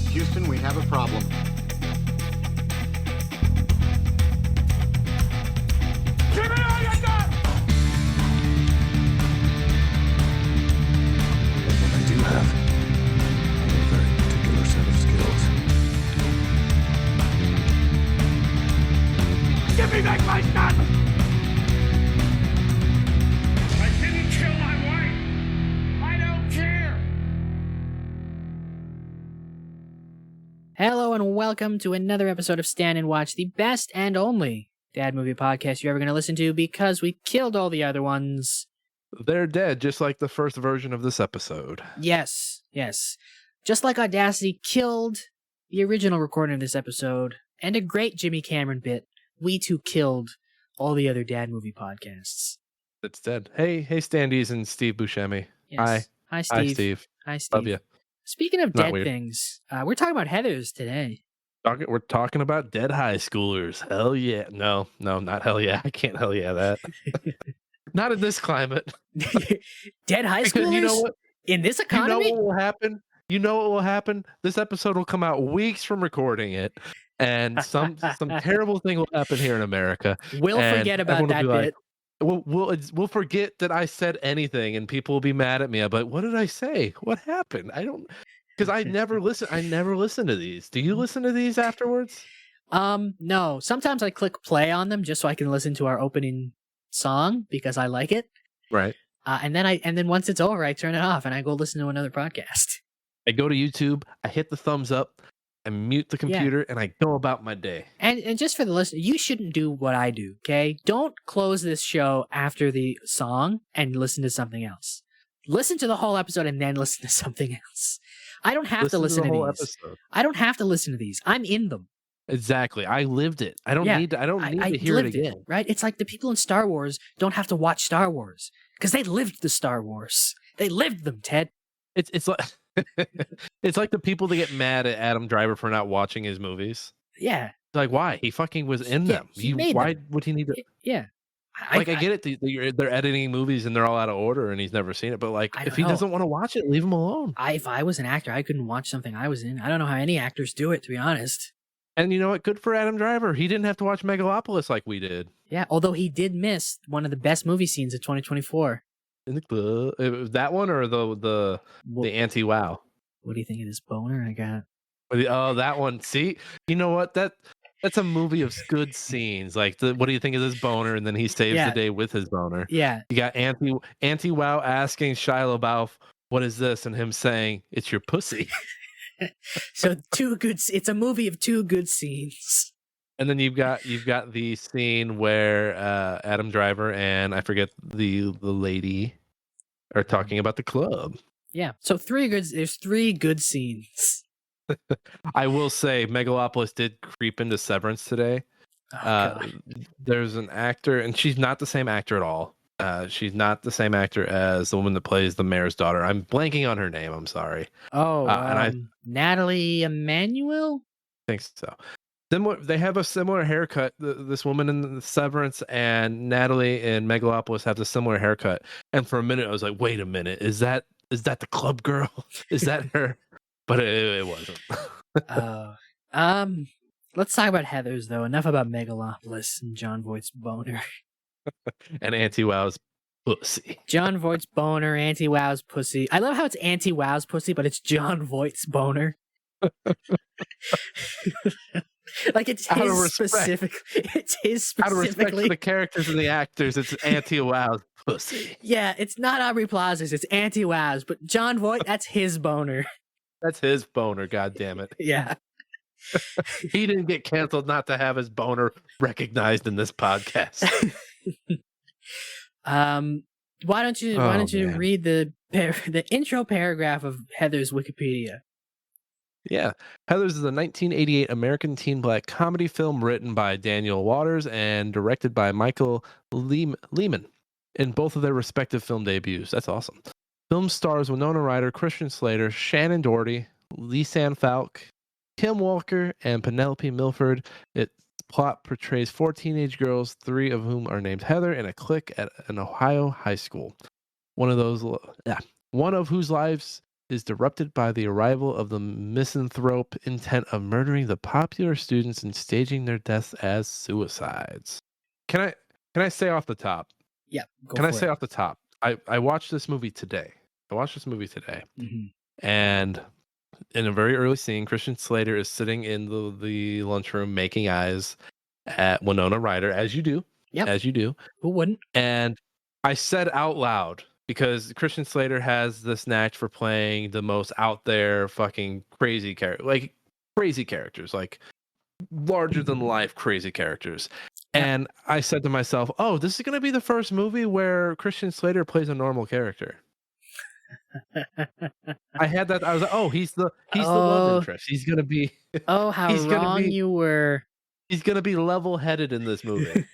Houston, we have a problem. Give me all you got! But what I do have are a very particular set of skills. Give me back my gun! I didn't kill my wife! I don't care! Hello and welcome to another episode of Stand and Watch, the best and only dad movie podcast you're ever going to listen to because we killed all the other ones. They're dead, just like the first version of this episode. Yes. Just like Audacity killed the original recording of this episode and a great Jimmy Cameron bit, we too killed all the other dad movie podcasts. It's dead. Hey, Standees and Steve Buscemi. Yes. Hi, Steve. Hi, Steve. Hi, Steve. Love you. Speaking of Not dead weird. things, we're talking about Heathers today. We're talking about dead high schoolers. Hell yeah. No, not hell yeah. I can't hell yeah that. Not in this climate. Dead high Because schoolers? you know what? In this You economy? know what will happen? This episode will come out weeks from recording it, and some terrible thing will happen here in America. We'll and forget about everyone will that be bit. We'll forget that I said anything, and people will be mad at me. But what did I say? What happened? I don't, because I never listen. I never listen to these. Do you listen to these afterwards? No. Sometimes I click play on them just so I can listen to our opening song because I like it. Right. And then once it's over, I turn it off and I go listen to another podcast. I go to YouTube. I hit the thumbs up. I mute the computer, and I go about my day. And just for the listener, you shouldn't do what I do, okay? Don't close this show after the song and listen to something else. Listen to the whole episode and then listen to something else. I don't have to listen the to whole these. episode. I don't have to listen to these. I'm in them. Exactly. I lived it. I don't Yeah, need to. I don't need I to hear it lived again. right? It's like the people in Star Wars don't have to watch Star Wars because they lived the Star Wars. They lived them, Ted. It's like it's like the people that get mad at Adam Driver for not watching his movies. Yeah. It's like, why? He fucking was in Yeah, them. he made Why them. would he need to? Yeah. I get it. They're editing movies and they're all out of order, and he's never seen it. But like, I if don't he know. doesn't want to watch it, leave him alone. If I was an actor, I couldn't watch something I was in. I don't know how any actors do it, to be honest. And you know what? Good for Adam Driver. He didn't have to watch Megalopolis like we did. Yeah, although he did miss one of the best movie scenes of 2024. In the club. It was that one or the anti-wow. What do you think of this boner I got? Oh, that one. See, you know what? That's a movie of good scenes. Like, what do you think of this boner? And then he saves Yeah. the day with his boner. Yeah. You got anti-wow asking Shia LaBeouf, "What is this?" and him saying, "It's your pussy." So it's a movie of two good scenes. And then you've got the scene where Adam Driver and I forget the lady are talking about the club. Yeah. So there's three good scenes. I will say Megalopolis did creep into Severance today. Oh, God. There's an actor, and she's not the same actor at all. She's not the same actor as the woman that plays the mayor's daughter. I'm blanking on her name. I'm sorry. Natalie Emmanuel? I think so. They have a similar haircut. This woman in the Severance and Natalie in Megalopolis have a similar haircut. And for a minute, I was like, "Wait a minute, is that the club girl? Is that her?" But it wasn't. Let's talk about Heathers though. Enough about Megalopolis and John Voight's boner. And anti-wow's pussy. John Voight's boner, anti-wow's pussy. I love how it's anti-wow's pussy, but it's John Voight's boner. Like it's Out of his respect. specific. It's his Out of respect specifically. for the characters and the actors, it's anti-wow's pussy. Yeah, it's not Aubrey Plaza's. It's anti-wow's, but John Voight, that's his boner. That's his boner. God damn it. Yeah. He didn't get canceled not to have his boner recognized in this podcast. Why don't you man. read the intro paragraph of Heather's Wikipedia? Yeah. Heathers is a 1988 American teen black comedy film written by Daniel Waters and directed by Michael Lehman in both of their respective film debuts. That's awesome. Film stars Winona Ryder, Christian Slater, Shannon Doherty, Lisanne Falk, Kim Walker, and Penelope Milford. Its plot portrays 4 teenage girls, 3 of whom are named Heather, in a clique at an Ohio high school. One of whose lives is disrupted by the arrival of the misanthrope intent of murdering the popular students and staging their deaths as suicides. Can I say off the top? Yeah, go Can I for say it. off the top? I watched this movie today. Mhm. And in a very early scene, Christian Slater is sitting in the lunchroom making eyes at Winona Ryder, as you do. Yep. As you do. Who wouldn't? And I said out loud, because Christian Slater has this knack for playing the most out there fucking crazy character, like crazy characters, like larger than life crazy characters. Yep. And I said to myself, "Oh, this is going to be the first movie where Christian Slater plays a normal character." I had that. I was like, "Oh, he's the love Oh. interest. He's going to be Oh, how He's gonna wrong be- you were. he's going to be level-headed in this movie."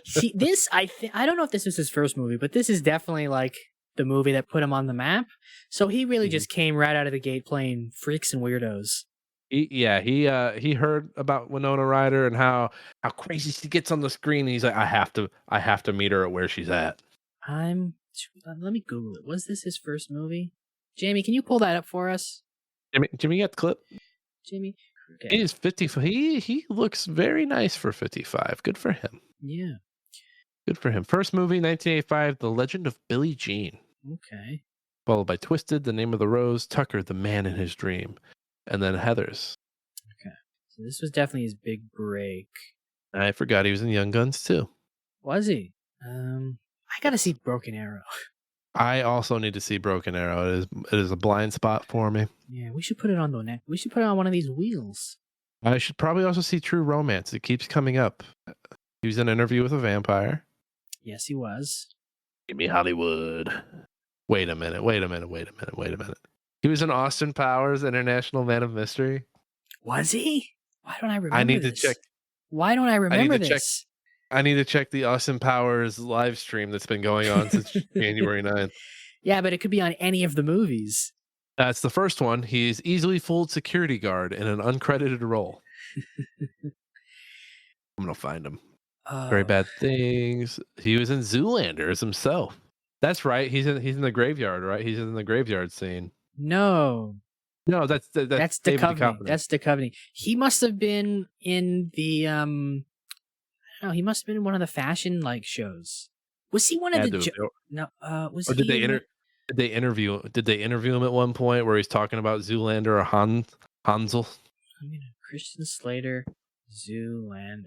See, this I don't know if this was his first movie, but this is definitely like the movie that put him on the map. So he really Mhm. just came right out of the gate playing freaks and weirdos. He heard about Winona Ryder and how crazy she gets on the screen, and he's like, I have to meet her at where she's at. Let me Google it. Was this his first movie? Jamie, can you pull that up for us? Jimmy, you got the clip? Jamie? Okay. He is 55. He looks very nice for 55. Good for him. Yeah. Good for him. First movie, 1985, The Legend of Billie Jean. Okay. Followed by Twisted, The Name of the Rose, Tucker, The Man in His Dream, and then Heathers. So this was definitely his big break. I forgot he was in Young Guns too. Was he? I gotta see Broken Arrow. I also need to see Broken Arrow. It is a blind spot for me. Yeah, we should put it on the neck. We should put it on one of these wheels. I should probably also see True Romance. It keeps coming up. He was in an Interview with a Vampire. Yes, he was. Give me Hollywood. Wait a minute. He was in Austin Powers, International Man of Mystery. Was he? Why don't I remember I need this? to check. Why don't I remember to check. this? I need to check the Austin Powers live stream that's been going on since January 9th. Yeah, but it could be on any of the movies. That's the first one. He's easily fooled security guard in an uncredited role. I'm going to find him. Very Bad Things. He was in Zoolander as himself. That's right. He's in the graveyard, right? He's in the graveyard scene. No, that's David Duchovny. That's Duchovny. He must have been in the I don't know. He must have been in one of the fashion like shows. Was he one of the? No. Was or he? Did they interview him at one point where he's talking about Zoolander or Hansel? Christian Slater, Zoolander.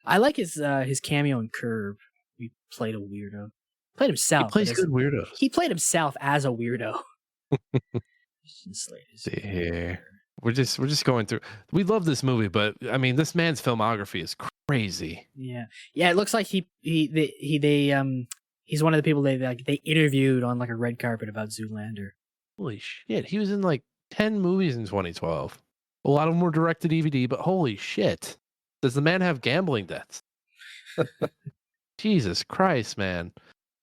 I like his cameo in Curb. He played a weirdo. Played himself. He plays good weirdos. He played himself as a weirdo. Christian Slater. Yeah. We're just going through. We love this movie, but I mean, this man's filmography is crazy. Yeah. It looks like he's one of the people they interviewed on like a red carpet about Zoolander. Holy shit! He was in like 10 movies in 2012. A lot of them were direct to DVD, but holy shit! Does the man have gambling debts? Jesus Christ, man!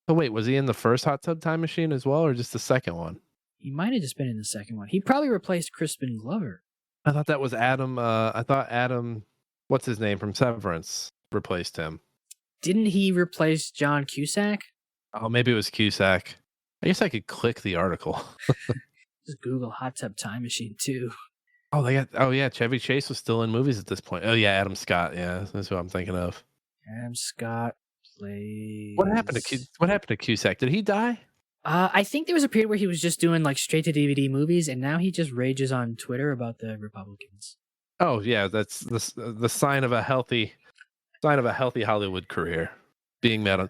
Oh wait, was he in the first Hot Tub Time Machine as well, or just the second one? He might have just been in the second one. He probably replaced Crispin Glover. I thought that was Adam. I thought Adam, what's his name from Severance, replaced him. Didn't he replace John Cusack? Oh, maybe it was Cusack. I guess I could click the article. Just Google Hot Tub Time Machine 2. Oh yeah, Chevy Chase was still in movies at this point. Oh yeah, Adam Scott. Yeah, that's who I'm thinking of. Adam Scott plays. What happened to Cusack? Did he die? I think there was a period where he was just doing like straight to DVD movies, and now he just rages on Twitter about the Republicans. Oh yeah, that's the sign of a healthy Hollywood career. Being mad on.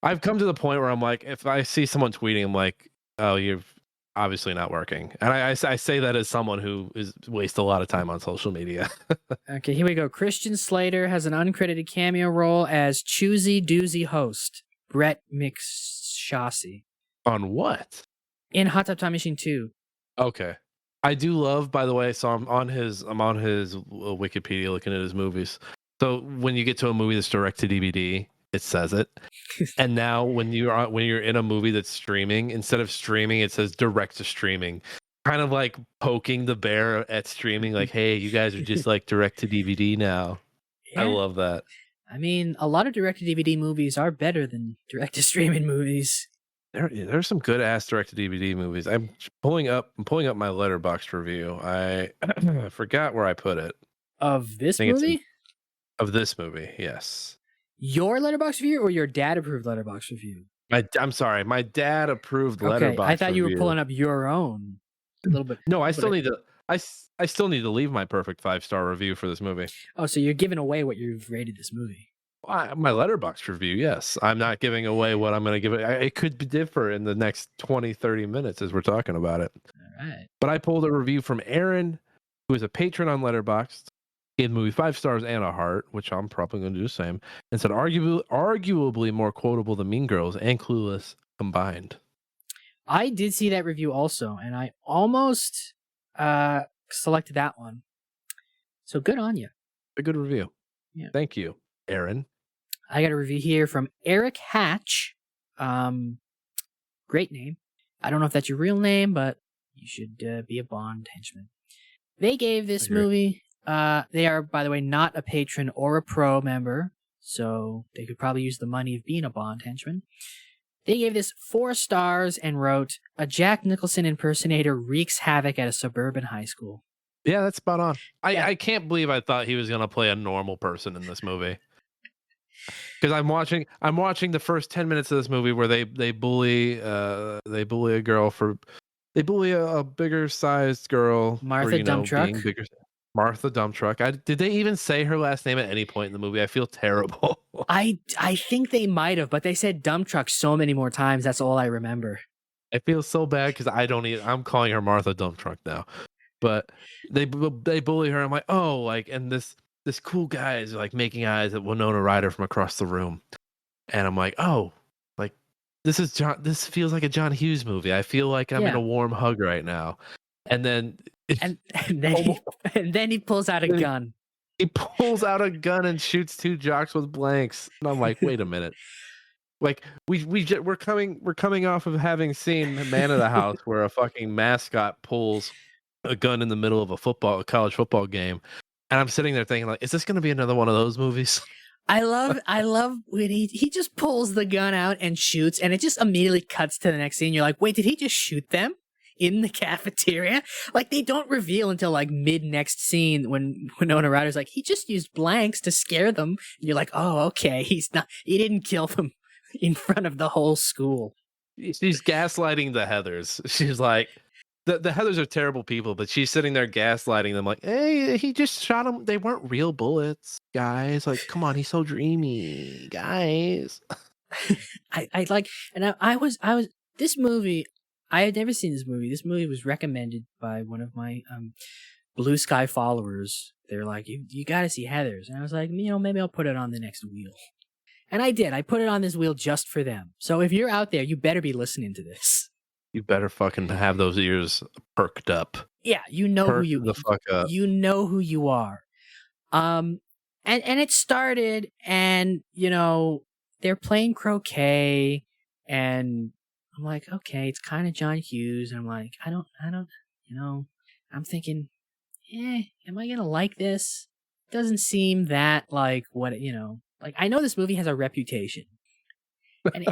I've come to the point where I'm like, if I see someone tweeting, I'm like, oh, you're obviously not working, and I say that as someone who wastes a lot of time on social media. Okay, here we go. Christian Slater has an uncredited cameo role as choosy doozy host Brett McShaughnessy. On what? In Hot Tub Time Machine 2. Okay. I do love, by the way, so I'm on his Wikipedia looking at his movies. So when you get to a movie that's direct to DVD, it says it. And now when you're in a movie that's streaming, instead of streaming, it says direct to streaming. Kind of like poking the bear at streaming, like, hey, you guys are just like direct to DVD now. Yeah. I love that. I mean, a lot of direct to DVD movies are better than direct to streaming movies. There's some good ass direct to DVD movies. I'm pulling up my Letterboxd review. I forgot where I put it. Of this think it's in- movie? Of this movie, yes. Your Letterboxd review or your dad approved Letterboxd review? I'm sorry, my dad approved Okay, Letterboxd. I thought you were review. pulling up your own. A little bit. No, I still need to. I still need to leave my perfect 5-star review for this movie. Oh, so you're giving away what you've rated this movie? My Letterboxd review, yes. I'm not giving away what I'm going to give it. It could differ in the next 20, 30 minutes as we're talking about it. All right. But I pulled a review from Aaron, who is a patron on Letterboxd. He gave the movie 5 stars and a heart, which I'm probably going to do the same, and said arguably more quotable than Mean Girls and Clueless combined. I did see that review also, and I almost selected that one. So good on you. A good review. Yeah. Thank you, Aaron. I got a review here from Eric Hatch. Great name. I don't know if that's your real name, but you should be a Bond henchman. They gave this movie, they are, by the way, not a patron or a pro member, so they could probably use the money of being a Bond henchman. They gave this 4 stars and wrote, "A Jack Nicholson impersonator wreaks havoc at a suburban high school." Yeah, that's spot on. Yeah. I can't believe I thought he was going to play a normal person in this movie. Because I'm watching the first 10 minutes of this movie where they bully a girl they bully a bigger sized girl, Martha Dump Truck. Martha Dump Truck. Did they even say her last name at any point in the movie? I feel terrible. I think they might have, but they said dump truck so many more times. That's all I remember. I feel so bad because I'm calling her Martha Dump Truck now. But they bully her. I'm like, oh, like, and this cool guy is like making eyes at Winona Ryder from across the room, and I'm like, oh, like this feels like a John Hughes movie. I feel like I'm in a warm hug right now. And then then he pulls out a gun. He pulls out a gun and shoots 2 jocks with blanks, and I'm like, wait a minute. Like we're coming off of having seen Man of the House, where a fucking mascot pulls a gun in the middle of a college football game, and I'm sitting there thinking, like, is this going to be another one of those movies? I love when he just pulls the gun out and shoots, and it just immediately cuts to the next scene. You're like, wait, did he just shoot them in the cafeteria? Like, they don't reveal until like mid next scene when Winona Ryder's like, he just used blanks to scare them. And you're like, oh, okay, he didn't kill them in front of the whole school. She's gaslighting the Heathers. She's like, the Heathers are terrible people, but she's sitting there gaslighting them like, hey, he just shot them. They weren't real bullets, guys. Like, come on, he's so dreamy, guys. I like, and I was this movie, I had never seen this movie. This movie was recommended by one of my Blue Sky followers. They're like, you got to see Heathers. And I was like, maybe I'll put it on the next wheel. And I did. I put it on this wheel just for them. So if you're out there, you better be listening to this. You better fucking have those ears perked up. Yeah, you know Perk who you the fuck up. You know who you are. And it started, and they're playing croquet, and I'm like, okay, it's kind of John Hughes, and I'm like, I don't, I'm thinking, am I gonna like this? Doesn't seem that like what like, I know this movie has a reputation. And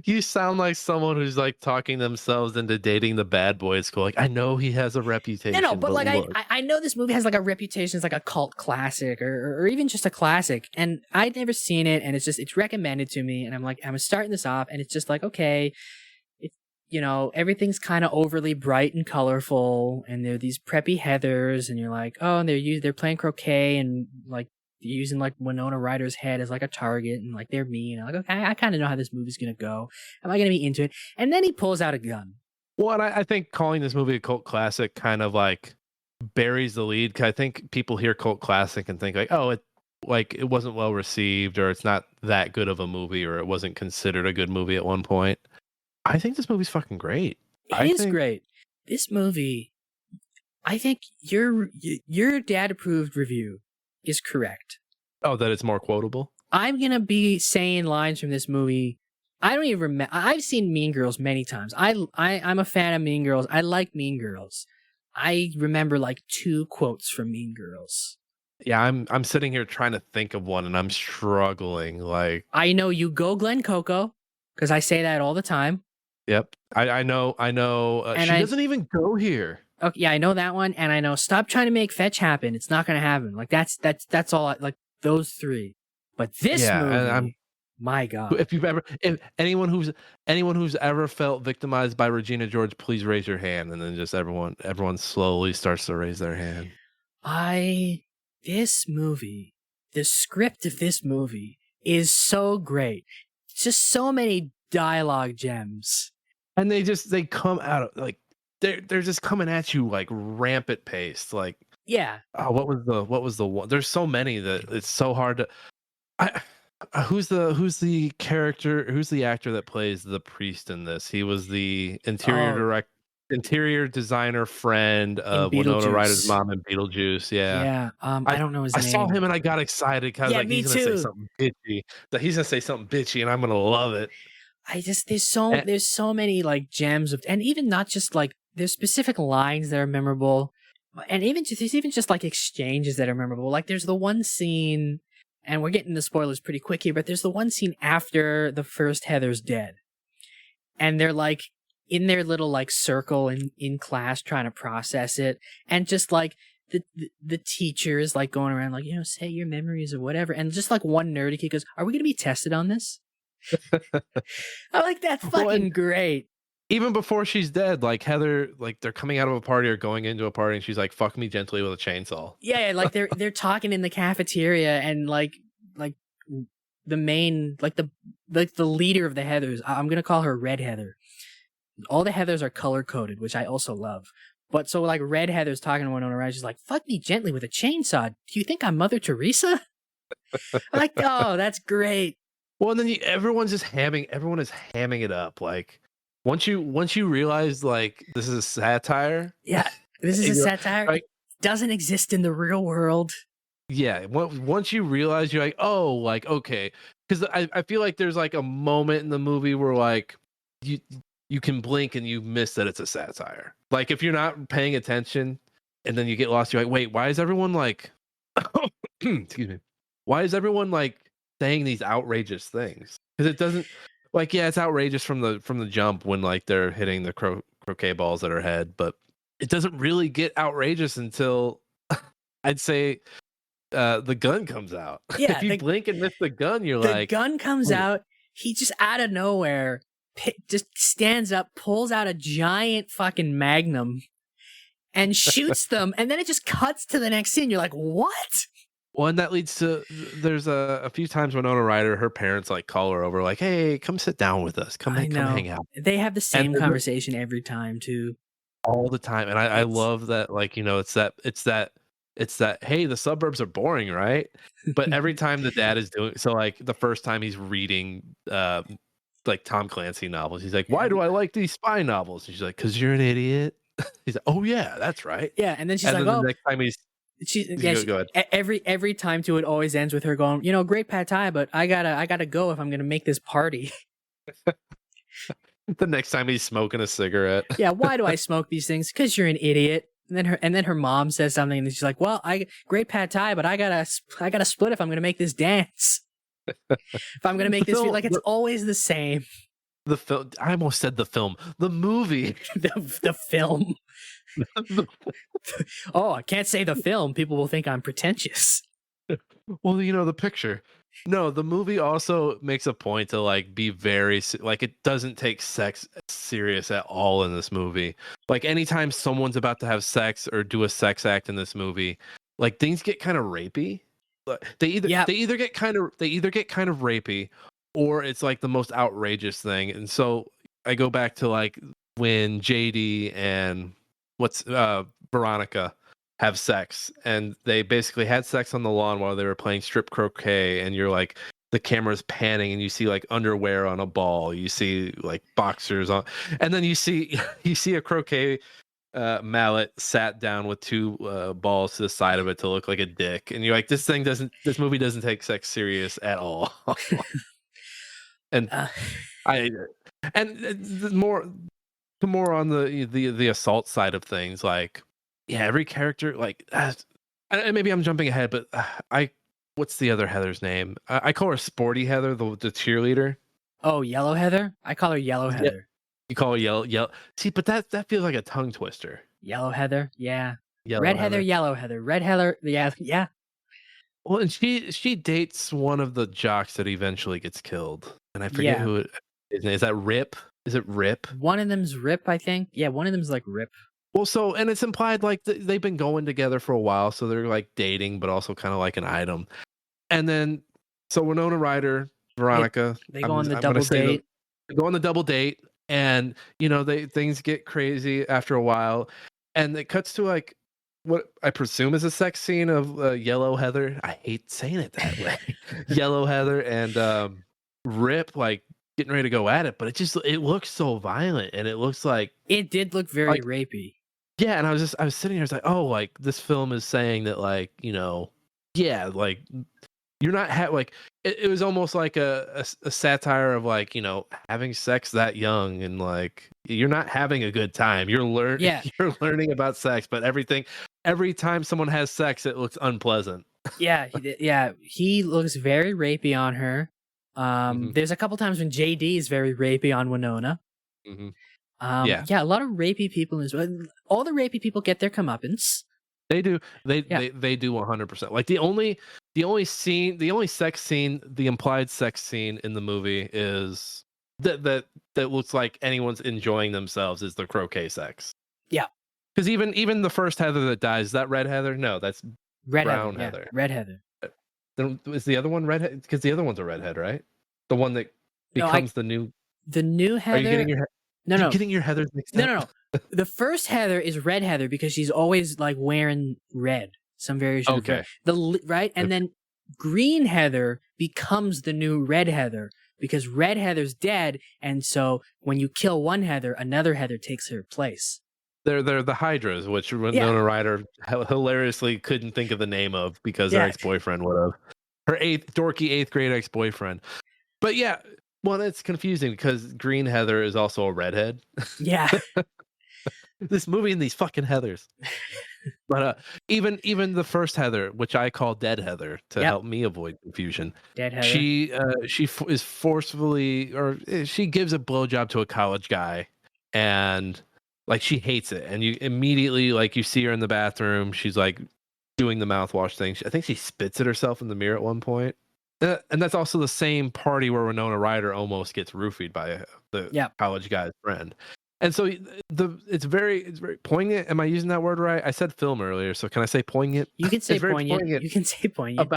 you sound like someone who's like talking themselves into dating the bad boy at school. Like, I know he has a reputation. No, but like, look. I know this movie has like a reputation as like a cult classic or even just a classic, and I'd never seen it, and it's recommended to me, and I'm like, I'm starting this off, and it's just like, okay, it's everything's kind of overly bright and colorful, and they're these preppy Heathers, and you're like, oh, and they're playing croquet, and like using like Winona Ryder's head as like a target, and like they're mean. I'm like, okay, I kind of know how this movie's gonna go. Am I gonna be into it? And then he pulls out a gun. Well, and I think calling this movie a cult classic kind of like buries the lead. 'Cause I think people hear cult classic and think like, oh, it wasn't well received, or it's not that good of a movie, or it wasn't considered a good movie at one point. I think this movie's fucking great. It is great. This movie, I think your dad approved review is correct. Oh, that it's more quotable? I'm going to be saying lines from this movie. I don't even remember. I've seen Mean Girls many times. I'm a fan of Mean Girls. I like Mean Girls. I remember like 2 quotes from Mean Girls. Yeah, I'm sitting here trying to think of one, and I'm struggling. Like, I know you go Glen Coco. because I say that all the time. Yep. I know. And She doesn't even go here. Okay, yeah, I know that one, and I know stop trying to make fetch happen. It's not gonna happen. Like that's all. Like those three, but this Yeah, movie, and I'm my God, if anyone who's ever felt victimized by Regina George, please raise your hand, and then just everyone slowly starts to raise their hand. this movie, the script of this movie is so great. Just so many dialogue gems. And they come out of like they're just coming at you like rampant pace. Like, Yeah, oh, what was the one? There's so many that it's so hard to. I who's the actor that plays the priest in this? He was the interior designer friend of Winona Ryder's Beetlejuice. mom in Beetlejuice. Yeah. Yeah, I don't know his I name. saw him and I got excited because Yeah, like me he's gonna say too. something bitchy. That he's gonna say something bitchy and I'm gonna love it. And- There's so many like gems of, and even not just like there's specific lines that are memorable, and there's even just like exchanges that are memorable. Like there's the one scene, and we're getting the spoilers pretty quick here, but there's the one scene after the first Heather's dead, and they're like in their little like circle in class trying to process it, and just like the teacher is like going around like, say your memories or whatever, and just like one nerdy kid goes, "Are we gonna be tested on this?" I like that fucking great. Even before she's dead, like Heather, like they're coming out of a party or going into a party, and she's like, "Fuck me gently with a chainsaw." Yeah, like they're talking in the cafeteria, and like the main the leader of the Heathers. I'm gonna call her Red Heather. All the Heathers are color coded, which I also love. But so like Red Heather's talking to Winona Ryder, she's like, "Fuck me gently with a chainsaw. Do you think I'm Mother Teresa?" I'm like, oh, that's great. Well, and then everyone is hamming it up. Like once you realize like this is a satire. Yeah, this is a satire. Like, it doesn't exist in the real world. Yeah, once you realize, you're like, oh, like okay, because I feel like there's like a moment in the movie where like you can blink and you miss that it's a satire. Like if you're not paying attention, and then you get lost, you're like, wait, why is everyone like, excuse me, why is everyone like saying these outrageous things? Because it doesn't, like, yeah, it's outrageous from the jump when like they're hitting the croquet balls at her head, but it doesn't really get outrageous until I'd say the gun comes out. Yeah, if you blink and miss the gun, you're the like, gun comes out. He just out of nowhere just stands up, pulls out a giant fucking magnum, and shoots them. And then it just cuts to the next scene. You're like, what? Well, and that leads to there's a few times when Winona Ryder, her parents like call her over, like, "Hey, come sit down with us. Come hang out." They have the same conversation every time too, all the time, and I love that. Like, it's that. Hey, the suburbs are boring, right? But every time the dad is doing so, like the first time he's reading like Tom Clancy novels, he's like, "Why do I like these spy novels?" And she's like, "Cause you're an idiot." He's like, "Oh yeah, that's right." Yeah, and then she's like, "Oh." The next time go ahead. Every time too, it always ends with her going, "Great pad thai, but I gotta go if I'm gonna make this party." The next time he's smoking a cigarette. Yeah, why do I smoke these things? Because you're an idiot. And then her mom says something, and she's like, "Well, great pad thai, but I gotta split if I'm gonna make this dance. If I'm gonna make this feel like it's always the same." The film. I almost said the film. The movie. the film. Oh, I can't say the film. People will think I'm pretentious. Well, the picture. No, the movie also makes a point to like be very like it doesn't take sex serious at all in this movie. Like anytime someone's about to have sex or do a sex act in this movie, like things get kind of rapey. They either get kind of rapey, or it's like the most outrageous thing. And so I go back to like when JD and Veronica have sex, and they basically had sex on the lawn while they were playing strip croquet, and you're like the camera's panning and you see like underwear on a ball, you see like boxers on, and then you see a croquet mallet sat down with two balls to the side of it to look like a dick, and you're like, this movie doesn't take sex serious at all. And more on the assault side of things, like, yeah, every character, like, and maybe I'm jumping ahead, but what's the other Heather's name? I call her Sporty Heather, the cheerleader. Oh, Yellow Heather? I call her Yellow Yeah. Heather. You call her yellow. See, but that feels like a tongue twister. Yellow Heather, yeah. Yellow Red Heather, Yellow Heather. Red Heather, yeah. Well, and she dates one of the jocks that eventually gets killed, and I forget Yeah. who it is. Is that Rip? Is it Rip? One of them's Rip, I think. Yeah, one of them's like Rip. Well, so and it's implied like they've been going together for a while, so they're like dating, but also kind of like an item. And then so Winona Ryder, Veronica, They go on the I'm double gonna say date. they go on the double date, and things get crazy after a while, and it cuts to like what I presume is a sex scene of Yellow Heather. I hate saying it that way. Yellow Heather and Rip like getting ready to go at it, but it looks so violent, and it looks like It did look very Like- rapey. yeah, and I was sitting here, it's like, oh, like this film is saying that, like, yeah, like you're not like it was almost like a satire of like, having sex that young, and like you're not having a good time. You're Yeah. you're learning about sex, but every time someone has sex, it looks unpleasant. Yeah, he looks very rapey on her. Mhm. There's a couple times when JD is very rapey on Winona. Mhm. Yeah, a lot of rapey people as well. All the rapey people get their comeuppance. They do. Yeah. They do 100%. Like the only sex scene, the implied sex scene in the movie is that looks like anyone's enjoying themselves is the croquet sex. Yeah. Because even the first Heather that dies, is that Red Heather? No, that's Red Brown Heather, Heather. yeah, Red Heather. then is the other one redhead? Because the other one's a redhead, right? The one that No, becomes the new. The new Heather. Are you getting your no. getting your Heathers mixed No, up? no. The first Heather is Red Heather because she's always like wearing red, some variation of Okay. red. Right, and then Green Heather becomes the new Red Heather because Red Heather's dead, and so when you kill one Heather, another Heather takes her place. They're the Hydras, which Winona Ryder hilariously couldn't think of the name of because her ex-boyfriend would have. Her dorky eighth grade ex-boyfriend. But yeah, well, it's confusing because Green Heather is also a redhead. Yeah. This movie and these fucking Heathers. But even the first Heather, which I call Dead Heather to help me avoid confusion. Dead Heather. She is forcefully, or she gives a blowjob to a college guy, and like she hates it, and you immediately like you see her in the bathroom. She's like doing the mouthwash thing. I think she spits at herself in the mirror at one point. And that's also the same party where Winona Ryder almost gets roofied by the college guy's friend. And so it's very poignant. Am I using that word right? I said film earlier, so can I say poignant? You can say It's very poignant. You can say poignant.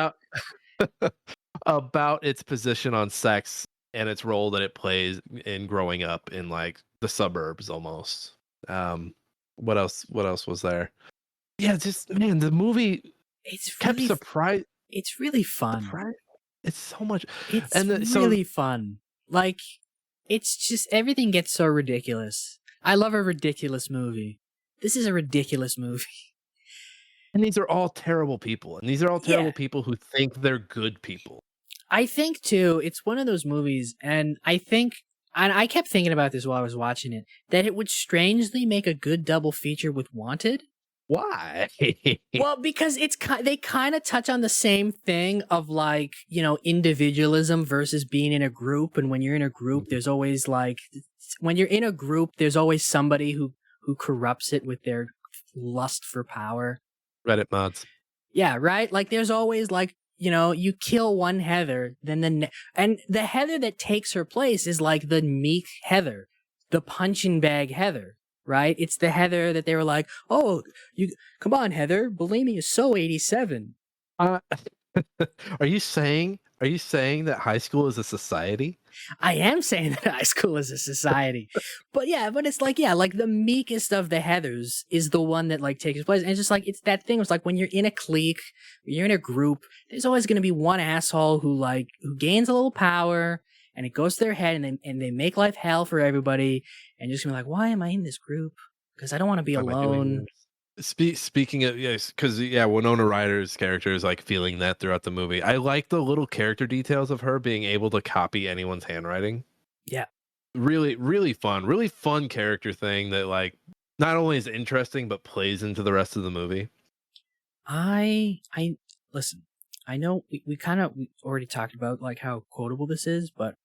About its position on sex and its role that it plays in growing up in like the suburbs almost. What else was there? Yeah, just man, the movie kept surprise. It's really fun. It's so much. It's really fun. Like, it's just everything gets so ridiculous. I love a ridiculous movie. This is a ridiculous movie. And these are all terrible people. And these are all terrible people who think they're good people. I think too, it's one of those movies, and I kept thinking about this while I was watching it, that it would strangely make a good double feature with Wanted. Why? Well, because they kind of touch on the same thing of like, individualism versus being in a group. And when you're in a group, there's always somebody who corrupts it with their lust for power. Reddit mods. Yeah, right? Like there's always like, you kill one Heather, then and the Heather that takes her place is like the meek Heather, the punching bag Heather. Right? It's the Heather that they were like, oh, come on, Heather, bulimia is so 87. Are you saying that high school is a society? I am saying that high school is a society. but it's like, like the meekest of the Heathers is the one that like takes place. And it's just like, it's that thing. It's like when you're in a clique, you're in a group, there's always going to be one asshole who gains a little power and it goes to their head and they make life hell for everybody. And you're just gonna be like, why am I in this group? Because I don't want to be alone. Speaking of, yes, because Winona Ryder's character is like feeling that throughout the movie. I like the little character details of her being able to copy anyone's handwriting. Yeah. Really, really fun character thing that like not only is interesting but plays into the rest of the movie. I listen. I know we already talked about like how quotable this is, but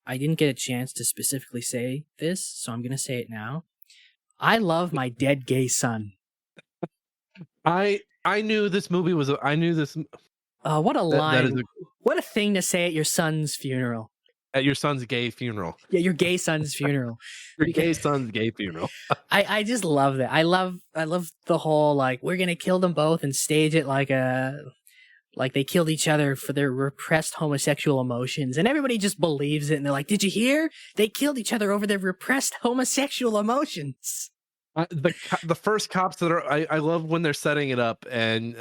I didn't get a chance to specifically say this, so I'm gonna say it now. I love my dead gay son. I knew this movie was. I knew this What a that line! is What a thing to say at your son's funeral. at your son's gay funeral. Yeah, your gay son's funeral. Your gay son's gay funeral. I just love that. I love the whole like we're gonna kill them both and stage it like they killed each other for their repressed homosexual emotions, and everybody just believes it. And they're like, "Did you hear? They killed each other over their repressed homosexual emotions." The first cops that are I love when they're setting it up and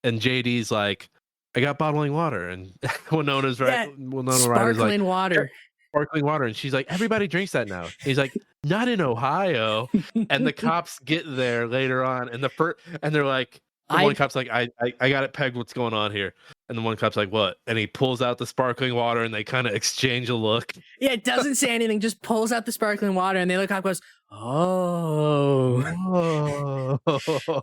JD's like, I got bottling water, and Winona's right. Yeah, Winona Ryder's like, sparkling water. sparkling water, and she's like, everybody drinks that now. He's like, not in Ohio. And the cops get there later on, and they're like, one cop's like, I got it pegged. What's going on here? And the one cop's like, what? And he pulls out the sparkling water, and they kind of exchange a look. Yeah, it doesn't say anything. Just pulls out the sparkling water, and the other cop goes, "Oh,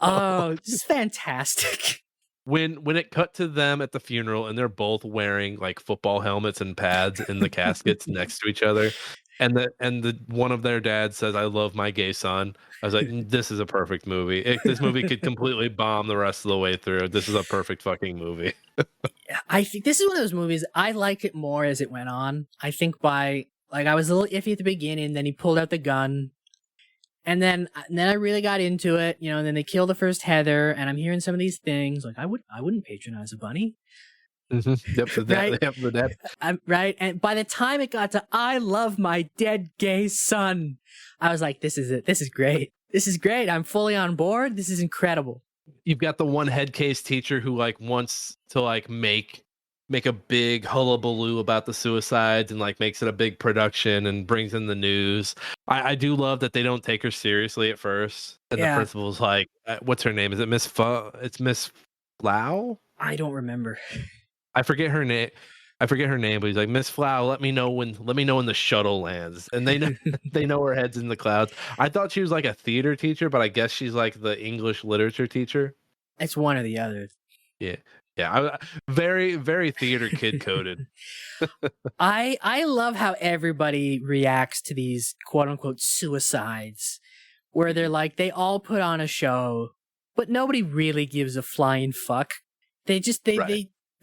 oh, just fantastic." When it cut to them at the funeral, and they're both wearing like football helmets and pads in the caskets next to each other, and the one of their dads says, "I love my gay son." I was like, this is a perfect movie. This movie could completely bomb the rest of the way through. This is a perfect fucking movie. I think this is one of those movies I liked it more as it went on. I think I was a little iffy at the beginning, then he pulled out the gun, and then I really got into it, and then they kill the first Heather, and I'm hearing some of these things like I wouldn't patronize a bunny. Mm-hmm. Yep, the dad. Right, and by the time it got to "I love my dead gay son," I was like, "This is it. This is great. This is great. I'm fully on board. This is incredible." You've got the one head case teacher who like wants to like make a big hullabaloo about the suicides and like makes it a big production and brings in the news. I do love that they don't take her seriously at first, and the principal's like, "What's her name? Is it Miss It's Miss Flau? I don't remember." I forget her name. But he's like, "Miss Flau, let me know when the shuttle lands." And they know they know her head's in the clouds. I thought she was like a theater teacher, but I guess she's like the English literature teacher. It's one or the other. Yeah. Very, very theater kid coded. I love how everybody reacts to these quote unquote suicides, where they're like they all put on a show, but nobody really gives a flying fuck.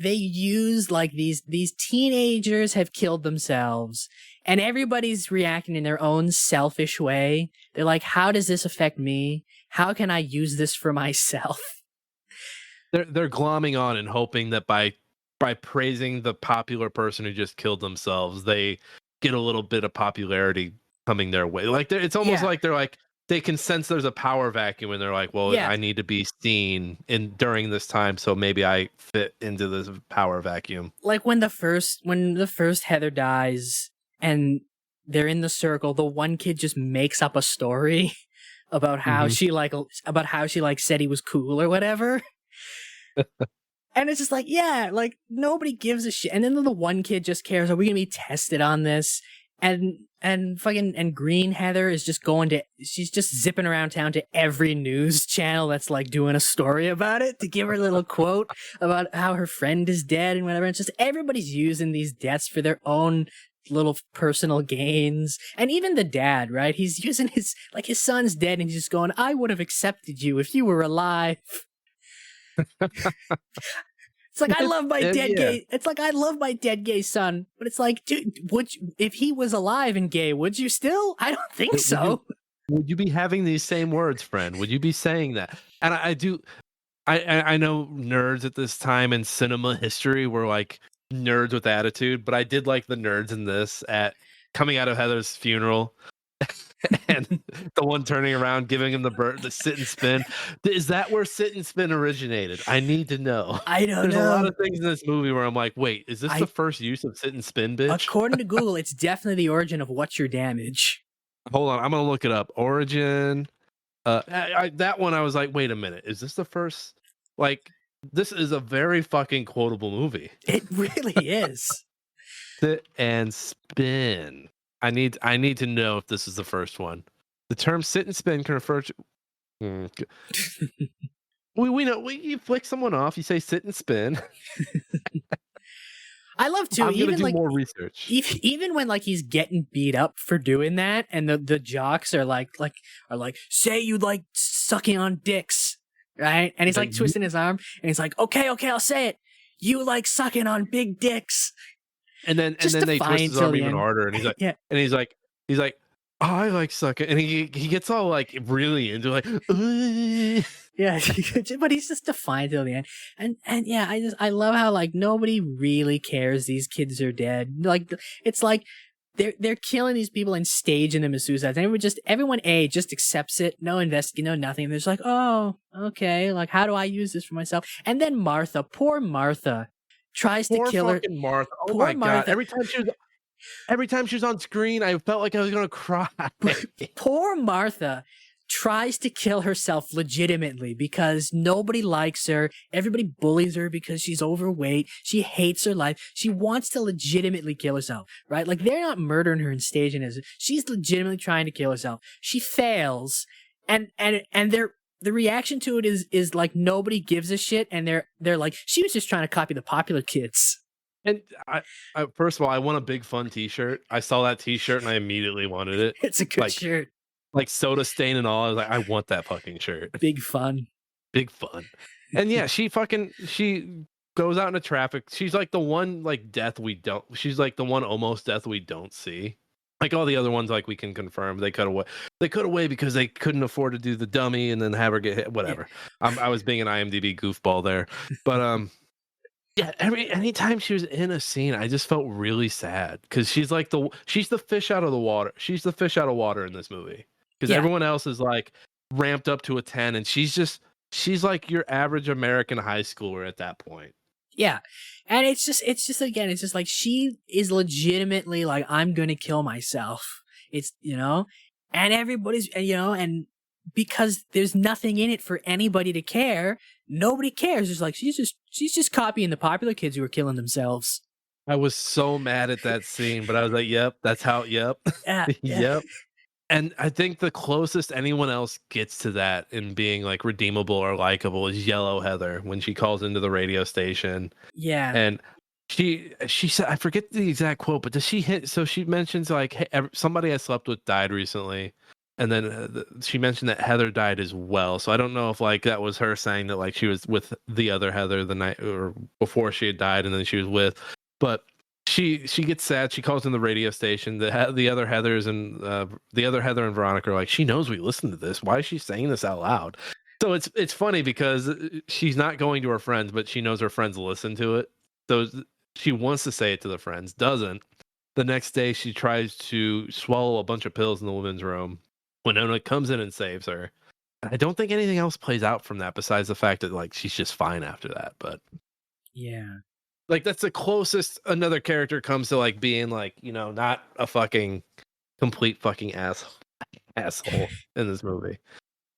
They use like these teenagers have killed themselves, and everybody's reacting in their own selfish way. They're like, how does this affect me? How can I use this for myself? They're glomming on and hoping that by praising the popular person who just killed themselves, they get a little bit of popularity coming their way. Like it's almost like they're like, they can sense there's a power vacuum, and they're like, well, I need to be seen during this time, so maybe I fit into this power vacuum. Like when the first Heather dies and they're in the circle, the one kid just makes up a story about how she said he was cool or whatever. And it's just like, nobody gives a shit. And then the one kid just cares, are we gonna be tested on this? And Green Heather is just she's just zipping around town to every news channel that's like doing a story about it to give her a little quote about how her friend is dead and whatever. It's just everybody's using these deaths for their own little personal gains. And even the dad, right? He's using his son's dead, and he's just going, I would have accepted you if you were alive. It's like, I love my dead gay. It's like, I love my dead gay son, but it's like, dude, if he was alive and gay, would you still? I don't think so. Would you be having these same words, friend? Would you be saying that? And I do. I know nerds at this time in cinema history were like nerds with attitude, but I did like the nerds in this at coming out of Heather's funeral. And the one turning around, giving him the sit and spin. Is that where sit and spin originated? I need to know. I don't know. There's a lot of things in this movie where I'm like, wait, is this the first use of sit and spin, bitch? According to Google, it's definitely the origin of What's Your Damage. Hold on, I'm gonna look it up. Origin. That one, I was like, wait a minute, is this the first? Like, this is a very fucking quotable movie. It really is. Sit and spin. I need to know if this is the first one. The term sit and spin can refer to... we know, you flick someone off, you say sit and spin. I love too. I'm gonna Even do like more research. even when like he's getting beat up for doing that, and the jocks are like say you like sucking on dicks, right? And he's like twisting his arm, and he's like, okay, I'll say it. You like sucking on big dicks. And then Just they twist defiant his till arm the even end. harder, and he's like, Yeah. he's like, I like sucking, and he gets all like really into like, "Ugh." Yeah, but he's just defiant till the end, and yeah, I love how like nobody really cares these kids are dead. Like it's like they're killing these people and staging them as suicides. And everyone just accepts it, no investigation, no nothing. They're just like, oh, okay, like how do I use this for myself? And then Martha, poor Martha, tries to Poor kill her. fucking Martha. Oh Poor my god! Martha. Every time she was on screen, I felt like I was gonna cry. Poor Martha tries to kill herself legitimately because nobody likes her. Everybody bullies her because she's overweight. She hates her life. She wants to legitimately kill herself, right? Like they're not murdering her and staging it. She's legitimately trying to kill herself. She fails, and the reaction to it is like nobody gives a shit, and they're like, she was just trying to copy the popular kids. And I first of all, I want a Big Fun T-shirt. I saw that T-shirt and I immediately wanted it. It's a good Like- shirt. Like Soda Stain and all. I was like, I want that fucking shirt. Big fun. Big fun. And yeah, she goes out into traffic. She's like the one like death we don't. She's like the one almost death we don't see. Like all the other ones, like we can confirm they cut away. They cut away because they couldn't afford to do the dummy and then have her get hit. Whatever. I was being an IMDb goofball there, but yeah. Anytime she was in a scene, I just felt really sad because she's the fish out of the water. She's the fish out of water in this movie because everyone else is like ramped up to a 10, and she's like your average American high schooler at that point. Yeah. And it's just like she is legitimately like, I'm going to kill myself. It's, and everybody's, and because there's nothing in it for anybody to care, nobody cares. It's like, she's just copying the popular kids who are killing themselves. I was so mad at that scene, but I was like, yep, that's how, yep. Yep. And I think the closest anyone else gets to that in being like redeemable or likable is Yellow Heather when she calls into the radio station. Yeah. And she said, I forget the exact quote, but does she hit? So she mentions like, hey, somebody I slept with died recently. And then she mentioned that Heather died as well. So I don't know if like that was her saying that like she was with the other Heather the night or before she had died and then she was with, but she gets sad. She calls in the radio station. The other Heathers and the other Heather and Veronica are like, she knows we listen to this. Why is she saying this out loud? So it's funny because she's not going to her friends, but she knows her friends listen to it. So she wants to say it to the friends, doesn't. The next day she tries to swallow a bunch of pills in the women's room. Winona comes in and saves her. I don't think anything else plays out from that besides the fact that like she's just fine after that. But yeah. Like that's the closest another character comes to like being like, not a fucking complete fucking asshole in this movie.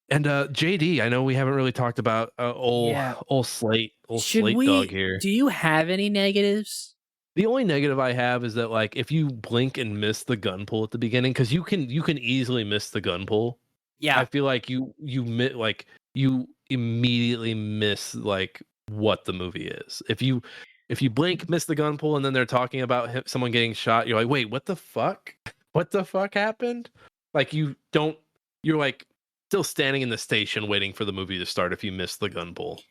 And JD, I know we haven't really talked about old Slate dog here. Do you have any negatives? The only negative I have is that like if you blink and miss the gun pull at the beginning, because you can easily miss the gun pull. Yeah. I feel like you immediately miss like what the movie is. If you blink, miss the gun pull, and then they're talking about someone getting shot, you're like, wait, what the fuck? What the fuck happened? Like you're like still standing in the station waiting for the movie to start if you miss the gun pull.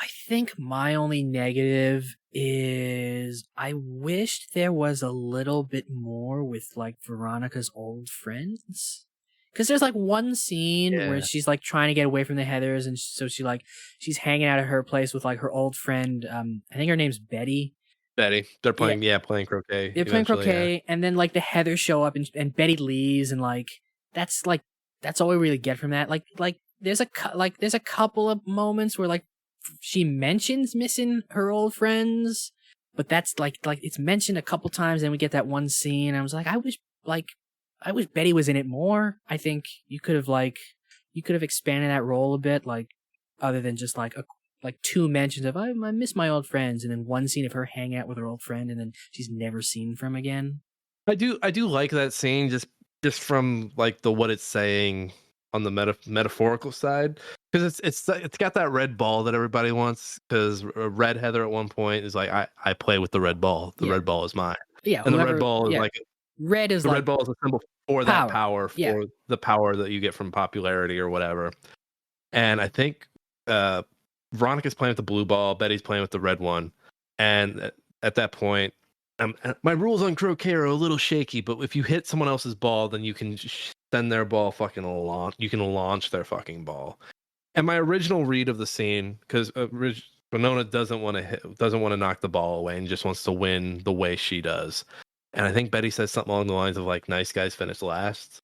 I think my only negative is I wished there was a little bit more with like Veronica's old friends. Because there's like one scene where she's like trying to get away from the Heathers, and so she's hanging out at her place with like her old friend. I think her name's Betty. Betty. They're playing playing croquet. They're playing croquet, and then like the Heathers show up and Betty leaves, and like that's all we really get from that. Like there's a couple of moments where like she mentions missing her old friends, but that's like it's mentioned a couple times, and we get that one scene. I was like, I wish Betty was in it more. I think you could have expanded that role a bit, like other than just like two mentions of I miss my old friends, and then one scene of her hanging out with her old friend, and then she's never seen from again. I do like that scene just from like what it's saying on the metaphorical side. because it's got that red ball that everybody wants. Because Red Heather at one point is like, I play with the red ball. The Yeah. red ball is mine. Yeah, And the whoever, red ball is yeah, like red is the like red ball is a symbol for that power. power, Yeah. for the power that you get from popularity or whatever. And I think Veronica's playing with the blue ball, Betty's playing with the red one, and at that point, my rules on croquet are a little shaky. But if you hit someone else's ball, then you can send their ball fucking launch. You can launch their fucking ball. And my original read of the scene, because Winona doesn't want to knock the ball away and just wants to win the way she does. And I think Betty says something along the lines of like, "Nice guys finish last.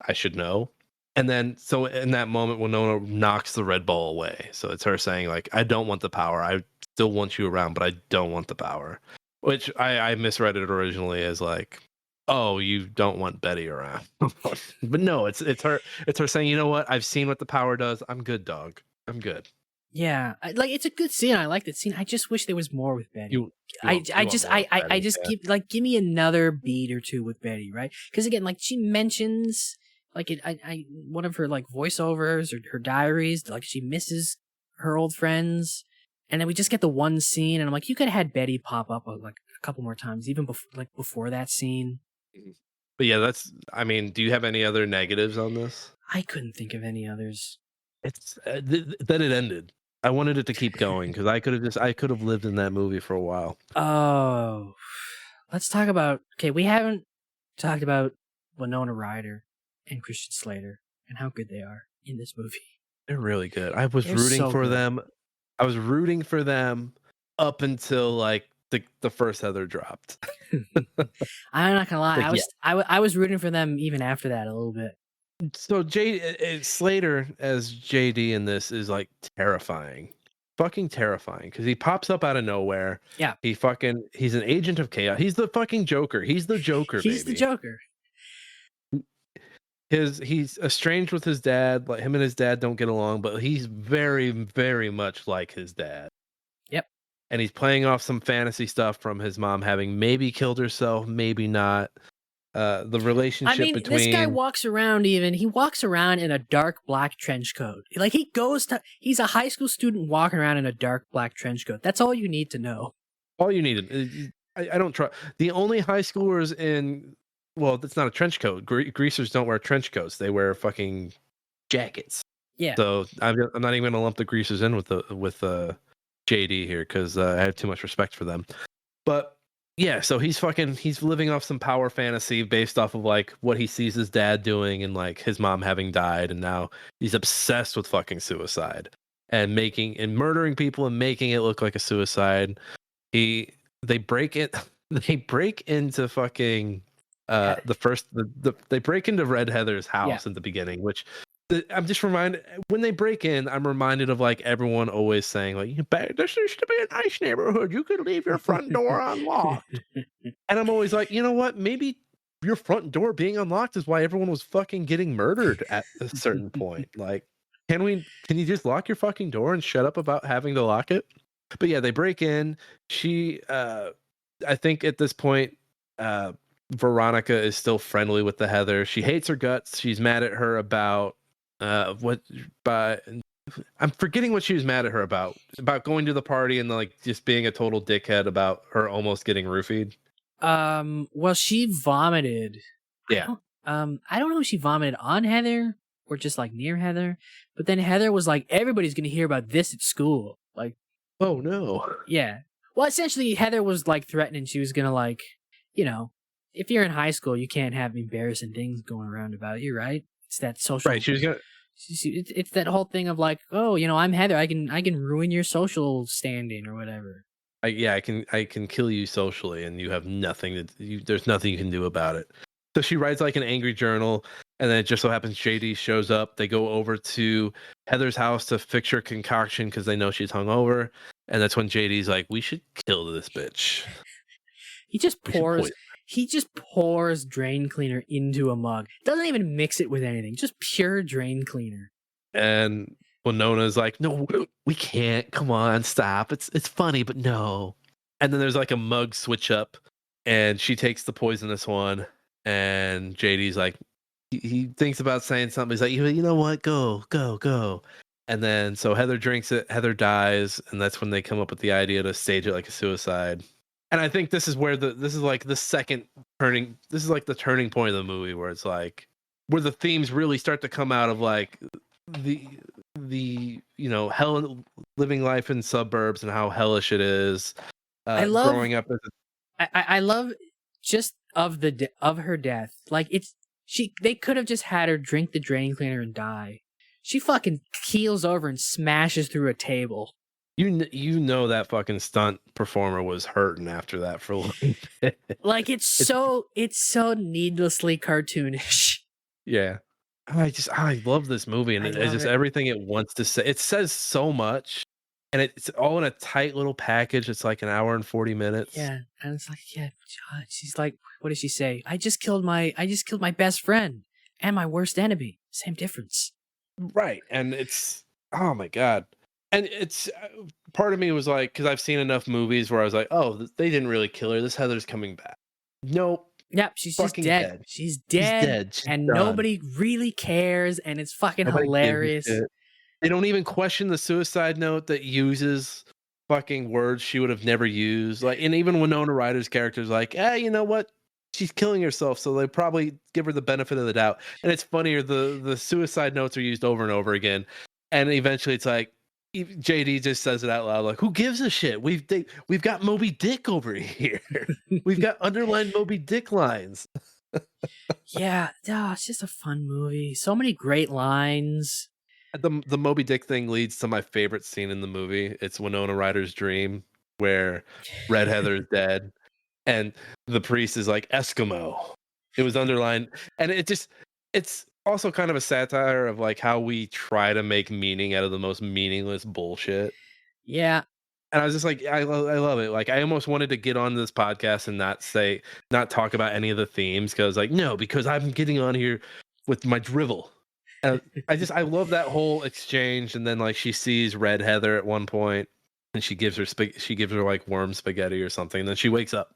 I should know." And then, so in that moment, Winona knocks the red ball away. So it's her saying, like, I don't want the power. I still want you around, but I don't want the power. Which I misread it originally as like, oh, you don't want Betty around. But no, it's her saying, you know what? I've seen what the power does. I'm good, dog. I'm good. Yeah, like it's a good scene. I like that scene. I just wish there was more with Betty. You I want just more with Betty, just yeah. give me another beat or two with Betty, right? Because again, like she mentions like one of her like voiceovers or her diaries, like she misses her old friends, and then we just get the one scene, and I'm like, you could have had Betty pop up like a couple more times, even before that scene. But yeah, I mean, do you have any other negatives on this? I couldn't think of any others. It's that it ended. I wanted it to keep going because I could have lived in that movie for a while. Oh, let's talk about. Okay, we haven't talked about Winona Ryder and Christian Slater and how good they are in this movie. They're really good. I was They're rooting so for good. them. I was rooting for them up until like the first Heather dropped. I'm not gonna lie. Like, I was rooting for them even after that a little bit. So Slater as JD in this is like terrifying, fucking terrifying, because he pops up out of nowhere. Yeah. He's an agent of chaos. He's the fucking Joker. He's the Joker. He's the baby. Joker. He's estranged with his dad. Like him and his dad don't get along, but he's very, very much like his dad. Yep. And he's playing off some fantasy stuff from his mom having maybe killed herself, maybe not. The relationship between this guy walks around in a dark black trench coat. Like he's a high school student walking around in a dark black trench coat. That's all you need to know. All you needed. I don't try. The only high schoolers in, well, that's not a trench coat. Greasers don't wear trench coats. They wear fucking jackets. Yeah. So I'm not even gonna lump the Greasers in with JD here because I have too much respect for them. But yeah, so he's living off some power fantasy based off of like what he sees his dad doing and like his mom having died, and now he's obsessed with fucking suicide and murdering people and making it look like a suicide. They break into fucking they break into Red Heather's house in the beginning, which I'm just reminded when they break in, I'm reminded of like everyone always saying like, this used to be a nice neighborhood. You could leave your front door unlocked. And I'm always like, you know what? Maybe your front door being unlocked is why everyone was fucking getting murdered at a certain point. Like, can you just lock your fucking door and shut up about having to lock it? But yeah, they break in. I think at this point, Veronica is still friendly with the Heather. She hates her guts. She's mad at her about I'm forgetting what she was mad at her about going to the party and like just being a total dickhead about her almost getting roofied. Well, she vomited. Yeah. I don't know if she vomited on Heather or just like near Heather, but then Heather was like, everybody's gonna hear about this at school. Like, oh no. Yeah. Well, essentially, Heather was like threatening. She was gonna like, if you're in high school, you can't have embarrassing things going around about you, right? It's that social. Right. She was gonna. It's that whole thing of like, oh, I'm Heather. I can ruin your social standing or whatever. I can kill you socially, and you have nothing there's nothing you can do about it. So she writes like an angry journal, and then it just so happens JD shows up. They go over to Heather's house to fix her concoction because they know she's hungover, and that's when JD's like, "We should kill this bitch." He just pours drain cleaner into a mug. Doesn't even mix it with anything. Just pure drain cleaner. And Winona's like, "No, we can't. Come on, stop. It's funny, but no." And then there's like a mug switch up, and she takes the poisonous one, and JD's like, he thinks about saying something. He's like, "You know what? Go." And then so Heather drinks it, Heather dies, and that's when they come up with the idea to stage it like a suicide. And I think this is where this is like the second turning. This is like the turning point of the movie where it's like where the themes really start to come out of like the hell living life in suburbs and how hellish it is. I love growing up as I love just of her death. Like they could have just had her drink the drain cleaner and die. She fucking keels over and smashes through a table. you know that fucking stunt performer was hurting after that for a little bit. Like it's so needlessly cartoonish. Yeah. I love this movie, and I it's love just it. everything it wants to say. It says so much, and it's all in a tight little package. It's like an hour and 40 minutes. Yeah, and it's like, yeah, she's like, what does she say? I just killed my best friend and my worst enemy. Same difference. Right. And it's, oh my God. And it's, part of me was like, because I've seen enough movies where I was like, oh, they didn't really kill her. This Heather's coming back. Nope. Yep, she's just Fucking dead. dead. She's dead. She's and done. nobody really cares, and it's fucking Nobody gives a hilarious. shit. They don't even question the suicide note that uses fucking words she would have never used. Like, and even Winona Ryder's character is like, you know what? She's killing herself, so they probably give her the benefit of the doubt. And it's funnier, the suicide notes are used over and over again, and eventually it's like JD just says it out loud, like, "Who gives a shit? We've got Moby Dick over here. We've got underlined Moby Dick lines." Yeah, it's just a fun movie. So many great lines. The Moby Dick thing leads to my favorite scene in the movie. It's Winona Ryder's dream where Red Heather is dead, and the priest is like Eskimo. It was underlined, and it's also kind of a satire of like how we try to make meaning out of the most meaningless bullshit. Yeah, And I was just like, I love it. Like, I almost wanted to get on this podcast and not talk about any of the themes, because like, no, because I'm getting on here with my drivel. And I love that whole exchange. And then like she sees Red Heather at one point, and she gives her like worm spaghetti or something. And then she wakes up.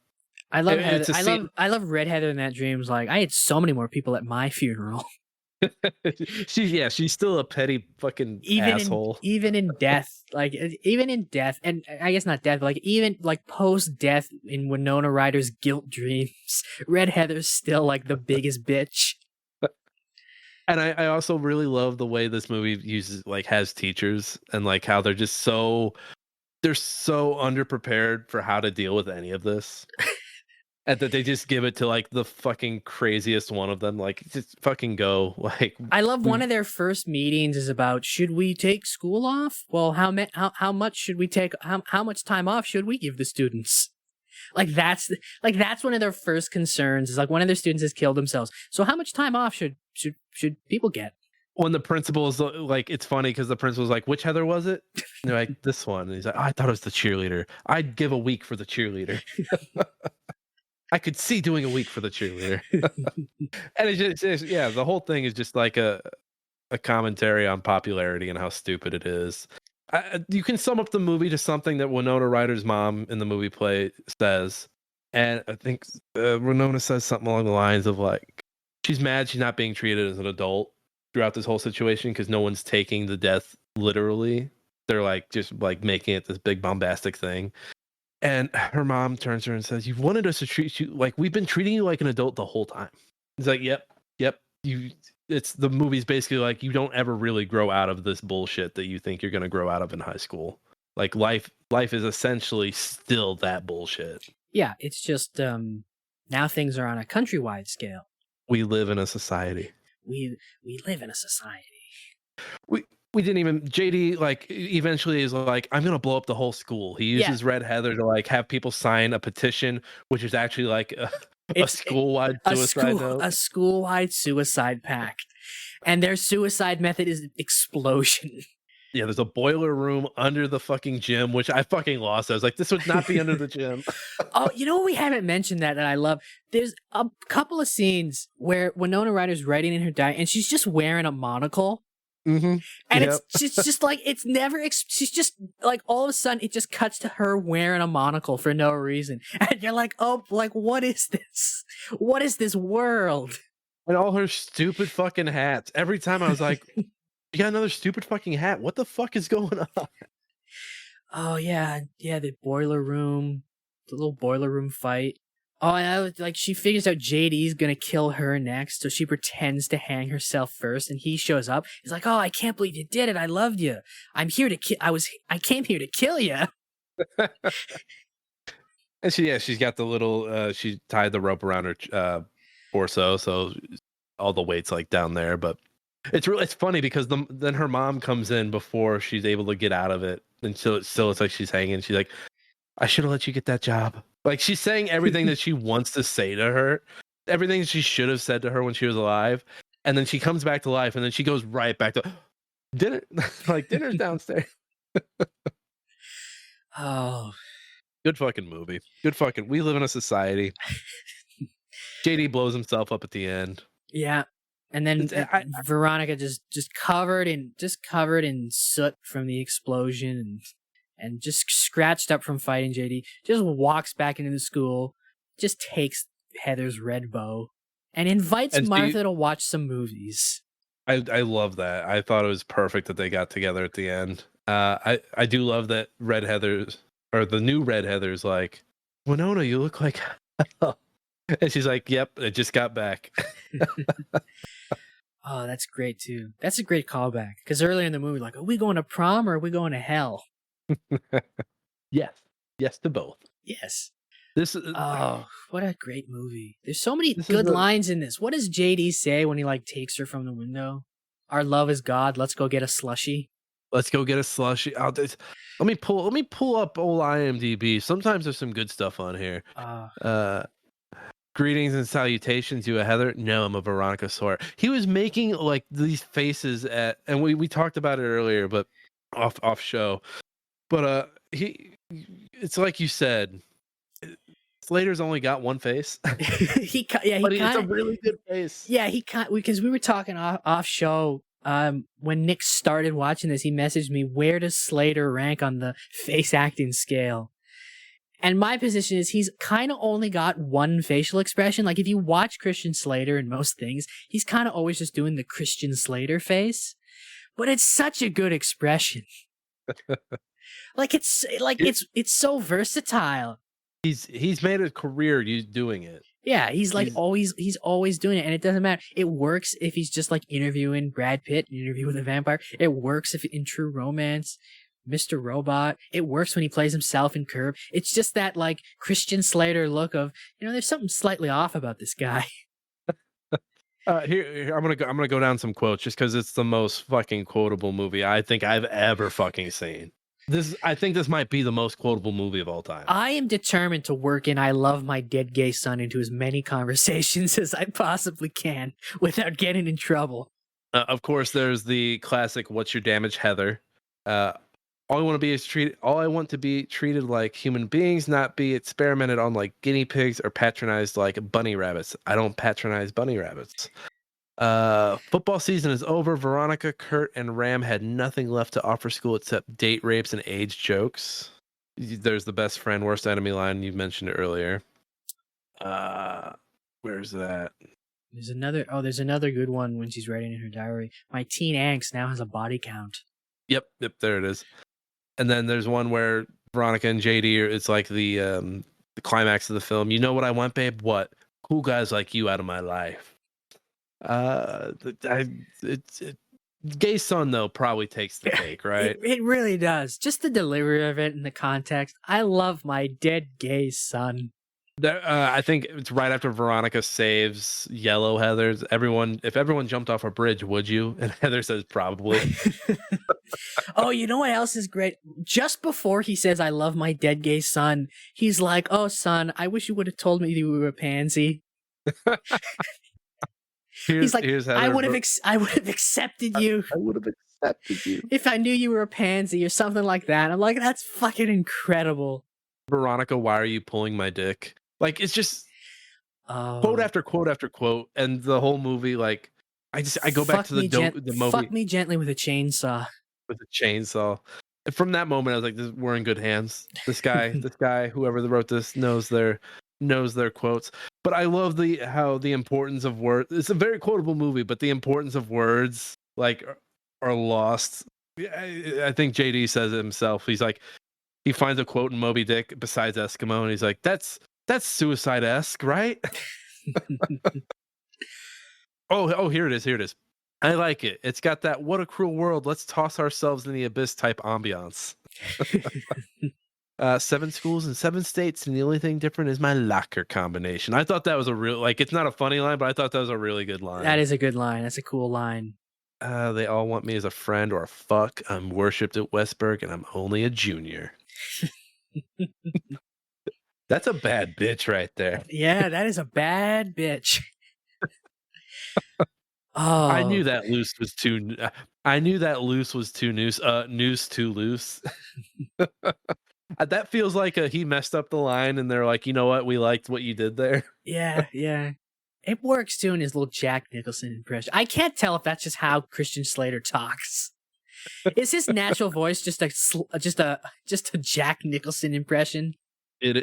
I love It's Heather. a scene- I love Red Heather in that dream. Like, I had so many more people at my funeral. she's still a petty fucking asshole. Even in death, and I guess not death, but like even like post death in Winona Ryder's guilt dreams, Red Heather's still like the biggest bitch. And I also really love the way this movie has teachers, and like how they're so underprepared for how to deal with any of this. And that they just give it to like the fucking craziest one of them, like, just fucking go. Like, I love one of their first meetings is about, should we take school off? Well, how much should we take? How much time off should we give the students? Like that's one of their first concerns, is like one of their students has killed themselves. So how much time off should people get? when the principal is like, it's funny because the principal's like, which Heather was it? And they're like, this one. And he's like, oh, I thought it was the cheerleader. I'd give a week for the cheerleader. I could see doing a week for the cheerleader. And it's just, yeah, the whole thing is just like a commentary on popularity and how stupid it is. You can sum up the movie to something that Winona Ryder's mom in the movie says. And I think Winona says something along the lines of like, she's mad she's not being treated as an adult throughout this whole situation because no one's taking the death literally. They're like just like making it this big bombastic thing. And her mom turns to her and says, "You've wanted us to treat you like we've been treating you like an adult the whole time." He's like, "Yep. It's the movie's basically like you don't ever really grow out of this bullshit that you think you're going to grow out of in high school. Like life is essentially still that bullshit." Yeah, it's just now things are on a countrywide scale. We live in a society. We live in a society. We didn't even JD like eventually is like, I'm gonna blow up the whole school. He uses Red Heather to like have people sign a petition, which is actually like a school-wide suicide note. A school-wide suicide pact. And their suicide method is explosion. Yeah, there's a boiler room under the fucking gym, which I fucking lost. I was like, this would not be under the gym. Oh, you know what? We haven't mentioned that I love? There's a couple of scenes where Winona Ryder's writing in her diary and she's just wearing a monocle. Mm-hmm. And it's just like, it's never, she's just like, all of a sudden it just cuts to her wearing a monocle for no reason. And you're like, oh, like, what is this? What is this world? And all her stupid fucking hats. Every time I was like, You got another stupid fucking hat. What the fuck is going on? Oh yeah, the boiler room, the little boiler room fight. Oh, and like she figures out JD's gonna kill her next, so she pretends to hang herself first, and he shows up. He's like, "Oh, I can't believe you did it. I loved you. I'm here to I came here to kill you." And she's got the little. She tied the rope around her torso, so all the weight's like down there. But it's funny because then her mom comes in before she's able to get out of it, and so it's like she's hanging. She's like, "I should have let you get that job." Like she's saying everything that she wants to say to her, everything she should have said to her when she was alive, and then she comes back to life, and then she goes right back to dinner. Like dinner's downstairs. Oh, Good fucking movie. Good fucking. We live in a society. JD blows himself up at the end. yeah. And then Veronica just covered in soot from the explosion and just scratched up from fighting JD, just walks back into the school, just takes Heather's red bow, and invites Martha to watch some movies. I love that. I thought it was perfect that they got together at the end. I do love that Red Heather's, or the new Red Heather's like, "Winona, you look like," and she's like, "Yep, I just got back." Oh, that's great too. That's a great callback because earlier in the movie, like, are we going to prom or are we going to hell? Yes to both. Yes. This is what a great movie. There's so many good lines in this. What does JD say when he like takes her from the window? Our love is God. Let's go get a slushie. Let's go get a slushie. Let me pull up old IMDb. Sometimes there's some good stuff on here. Greetings and salutations, you a Heather? No, I'm a Veronica Sawyer. He was making like these faces at, and we talked about it earlier, but off show. But it's like you said, Slater's only got one face. It's a really good face. Yeah, because we were talking off show. When Nick started watching this, he messaged me, "Where does Slater rank on the face acting scale?" And my position is he's kind of only got one facial expression. Like if you watch Christian Slater in most things, he's kind of always just doing the Christian Slater face. But it's such a good expression. It's so versatile. He's made a career doing it. Yeah, he's always doing it, and it doesn't matter. It works if he's just like interviewing Brad Pitt, Interview with a Vampire. It works if in True Romance, Mr. Robot. It works when he plays himself in Curb. It's just that like Christian Slater look of, there's something slightly off about this guy. Here I'm gonna go down some quotes just because it's the most fucking quotable movie I think I've ever fucking seen. I think this might be the most quotable movie of all time. I am determined to work in "I love my dead gay son" into as many conversations as I possibly can without getting in trouble. Of course, there's the classic "What's your damage, Heather?" All I want to be treated like human beings, not be experimented on like guinea pigs or patronized like bunny rabbits. I don't patronize bunny rabbits. Football season is over. Veronica, Kurt, and Ram had nothing left to offer school except date rapes and age jokes. There's the best friend, worst enemy line you mentioned earlier. Where's that? There's another good one when she's writing in her diary. My teen angst now has a body count. Yep, there it is. And then there's one where Veronica and JD it's like the climax of the film. You know what I want, babe? What? Cool guys like you out of my life. Gay son though probably takes the cake, right? It really does. Just the delivery of it and the context. I love my dead gay son. I think it's right after Veronica saves Yellow Heather's. If everyone jumped off a bridge, would you? And Heather says probably. Oh, you know what else is great? Just before he says, "I love my dead gay son," he's like, "Oh, son, I wish you would have told me you were a pansy." He's like, I would have accepted you. I would have accepted you if I knew you were a pansy or something like that. I'm like, that's fucking incredible. Veronica, why are you pulling my dick? Like, it's just quote after quote after quote, and the whole movie. Like, I go back to the movie. Fuck me gently with a chainsaw. With a chainsaw. And from that moment, I was like, we're in good hands. This guy, whoever wrote this, knows their quotes. But I love how the importance of words. It's a very quotable movie, but the importance of words, like, are lost. I think JD says it himself. He's like, he finds a quote in Moby Dick besides Eskimo, and he's like, that's suicide-esque, right? Oh, here it is. I like it. It's got that "what a cruel world, let's toss ourselves in the abyss" type ambiance. 7 schools in 7 states, and the only thing different is my locker combination. I thought that was a real, like, it's not a funny line, but I thought that was a really good line. That is a good line. That's a cool line. They all want me as a friend or a fuck. I'm worshipped at Westburg, and I'm only a junior. That's a bad bitch right there. Yeah, that is a bad bitch. Oh, I knew that loose was too. I knew that loose was too noose. Noose too loose. That feels like he messed up the line, and they're like, you know what? We liked what you did there. Yeah. It works too in his little Jack Nicholson impression. I can't tell if that's just how Christian Slater talks. Is his natural voice just a Jack Nicholson impression?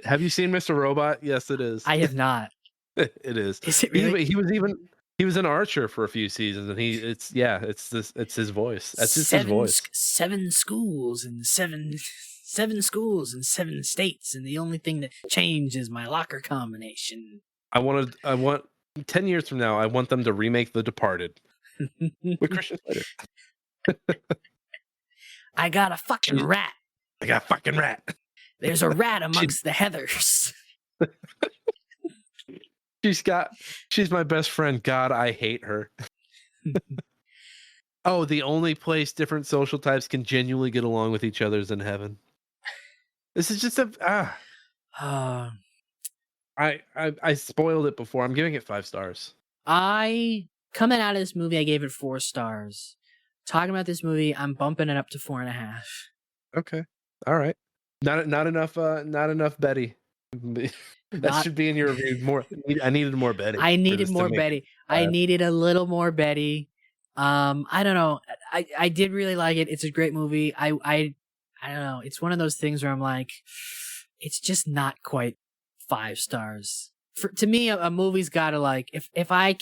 Have you seen Mr. Robot? Yes, it is. I have not. It is. Is it really? He was an Archer for a few seasons, and it's his voice. That's just his voice. 7 schools and 7 schools in 7 states, and the only thing that changed is my locker combination. I want 10 years from now, I want them to remake The Departed with Christian Slater. I got a fucking rat. I got a fucking rat. There's a rat amongst the heathers. She's my best friend. God, I hate her. Oh, the only place different social types can genuinely get along with each other is in heaven. This is just I spoiled it before. I'm giving it 5 stars. Coming out of this movie, I gave it 4 stars. Talking about this movie, I'm bumping it up to 4.5. Okay. All right. Not enough Betty. That should be in your review. More. I needed more Betty. I needed more Betty. I needed a little more Betty. I don't know. I did really like it. It's a great movie. I don't know. It's one of those things where I'm like, it's just not quite 5 stars. To me, a movie's got to, like, if I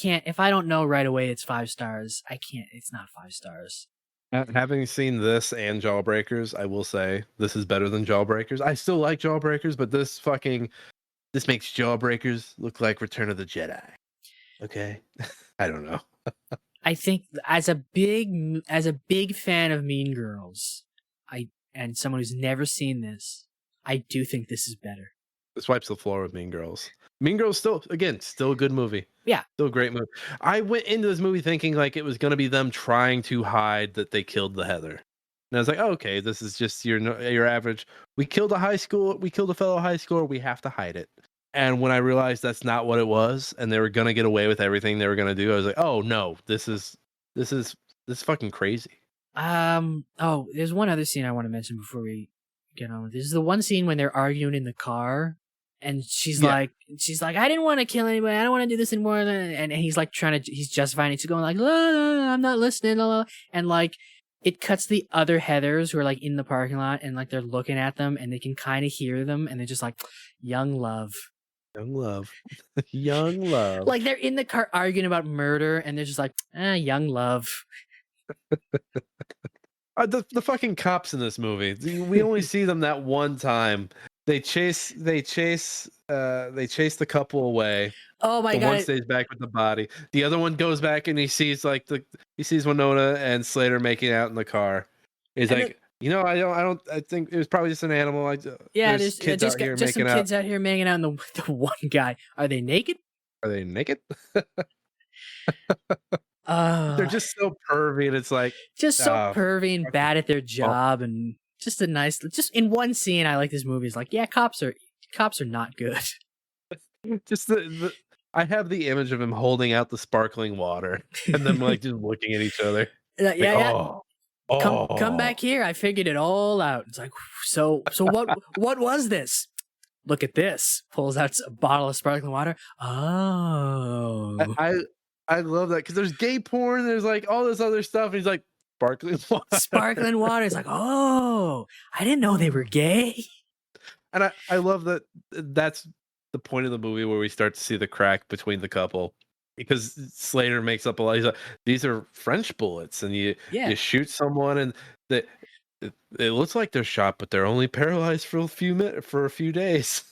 don't know right away it's 5 stars, I can't. It's not 5 stars. Having seen this and Jawbreakers, I will say this is better than Jawbreakers. I still like Jawbreakers, but this makes Jawbreakers look like Return of the Jedi. Okay, I don't know. I think as a big fan of Mean Girls, and someone who's never seen this, I do think this is better. This wipes the floor with Mean Girls. Mean Girls still a good movie. Yeah. Still a great movie. I went into this movie thinking like it was going to be them trying to hide that they killed the Heather. And I was like, oh, okay, this is just your average. We killed a fellow high schooler. We have to hide it. And when I realized that's not what it was, and they were going to get away with everything they were going to do, I was like, oh no, this is fucking crazy. Oh, there's one other scene I want to mention before we get on with this. This is the one scene when they're arguing in the car. And she's like, I didn't want to kill anybody. I don't want to do this anymore. And he's like he's justifying it. She's going like, la, la, la, I'm not listening. La, la. And like, it cuts the other Heathers who are like in the parking lot and like they're looking at them and they can kind of hear them. And they're just like, young love. Young love. Young love. Like they're in the car arguing about murder and they're just like, young love. The fucking cops in this movie. We only see them that one time. They chase the couple away. Oh my God. One stays back with the body. The other one goes back and he sees Winona and Slater making out in the car. He's and like, I think it was probably just an animal. There's kids out here making out. Kids out here making out, and the one guy. Are they naked? They're just so pervy, and it's like just so pervy and bad at their job, and just in one scene. I like this movie. It's like, yeah, cops are not good. Just I have the image of him holding out the sparkling water and them like just looking at each other. Yeah. Come back here. I figured it all out. It's like, so what was this? Look at this. Pulls out a bottle of sparkling water. Oh. I love that because there's gay porn. There's like all this other stuff. And he's like, sparkling water. Sparkling water. It's like, oh, I didn't know they were gay. And I love that that's the point of the movie where we start to see the crack between the couple. because Slater makes up a lot. He's like, these are French bullets, and you shoot someone, and it looks like they're shot, but they're only paralyzed for a few days.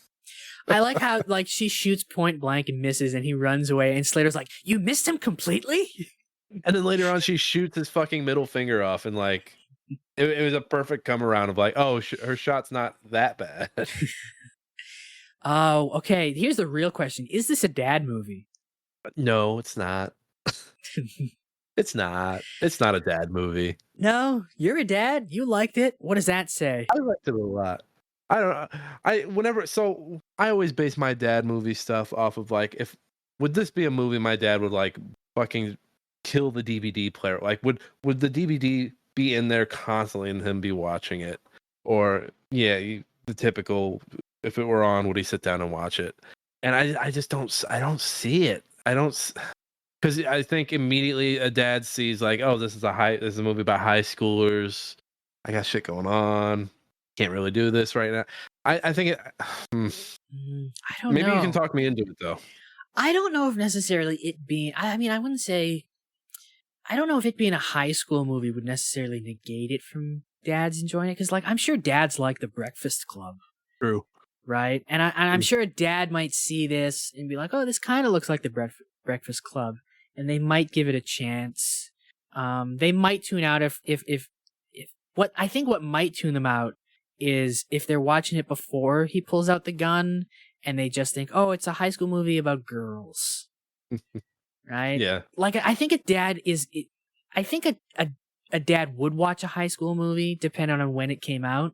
I like how like she shoots point blank and misses, and he runs away, and Slater's like, "You missed him completely." And then later on, she shoots his fucking middle finger off, and like it was a perfect come around of like, oh, her shot's not that bad. Oh, okay. Here's the real question: is this a dad movie? No, it's not. It's not. It's not a dad movie. No, you're a dad. You liked it. What does that say? I liked it a lot. I don't know. I always base my dad movie stuff off of like, would this be a movie my dad would like fucking kill the DVD player? Like, would the DVD be in there constantly and him be watching it? Or the typical, if it were on, would he sit down and watch it? And I just don't see it. Because I think immediately a dad sees like, oh, this is a movie about high schoolers. I got shit going on. Can't really do this right now. I think it. I don't know. Maybe you can talk me into it though. I don't know if necessarily it being. I mean, I wouldn't say. I don't know if it being a high school movie would necessarily negate it from dads enjoying it, because like I'm sure dads like The Breakfast Club. True. Right, and I'm sure a dad might see this and be like, "Oh, this kind of looks like The Breakfast Club," and they might give it a chance. They might tune out if what I think what might tune them out is if they're watching it before he pulls out the gun and they just think, oh, it's a high school movie about girls. Right? Yeah. Like, I think a dad would watch a high school movie depending on when it came out.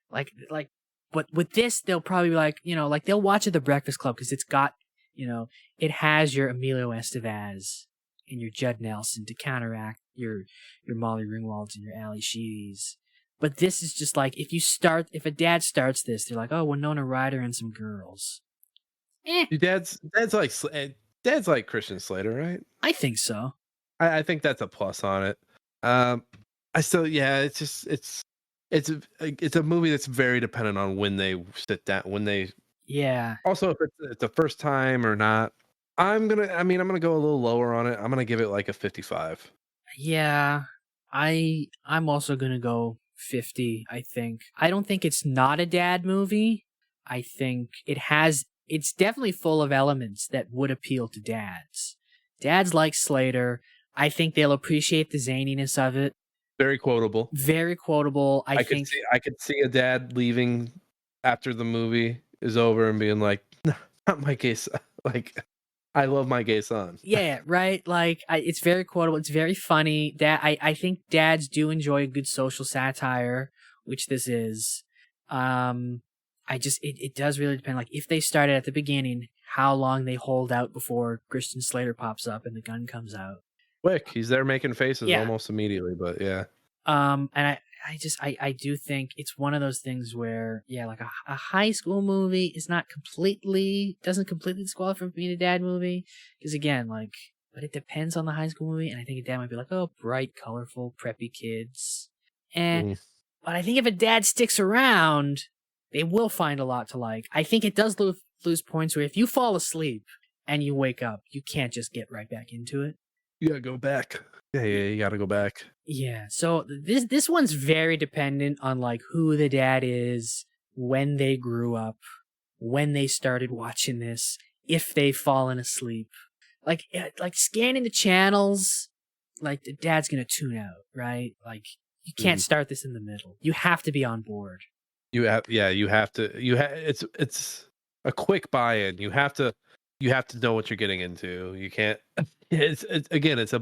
But with this, they'll probably be like, like they'll watch it The Breakfast Club because it's got, it has your Emilio Estevez and your Judd Nelson to counteract your Molly Ringwalds and your Ali Sheedys. But this is just like, if a dad starts this, they're like, oh, Winona Ryder and some girls. Dad's like Christian Slater, right? I think so. I think that's a plus on it. It's a movie that's very dependent on when they sit down, also if it's the first time or not. I'm gonna go a little lower on it. I'm gonna give it like a 55. Yeah, I'm also gonna go 50. I think. I don't think it's not a dad movie. I think it's definitely full of elements that would appeal to dads. Dads like Slater. I think they'll appreciate the zaniness of it. Very quotable. Very quotable. I think I could see a dad leaving after the movie is over and being like, "No, not my gay son." Like, I love my gay son. Yeah, right. Like, it's very quotable. It's very funny. I think dads do enjoy a good social satire, which this is. It does really depend. Like, if they started at the beginning, how long they hold out before Christian Slater pops up and the gun comes out. Quick, he's there making faces almost immediately, but yeah. And I do think it's one of those things where, like a high school movie is doesn't completely disqualify from being a dad movie. Because again, but it depends on the high school movie. And I think a dad might be like, oh, bright, colorful, preppy kids. But I think if a dad sticks around, they will find a lot to like. I think it does lose points where if you fall asleep and you wake up, you can't just get right back into it. You gotta go back. Yeah, you gotta go back. Yeah, so this one's very dependent on like who the dad is, when they grew up, when they started watching this, if they've fallen asleep. Like scanning the channels, like the dad's gonna tune out, right? Like you can't start this in the middle. You have to be on board. You have to. It's a quick buy-in. You have to know what you're getting into. You can't. It's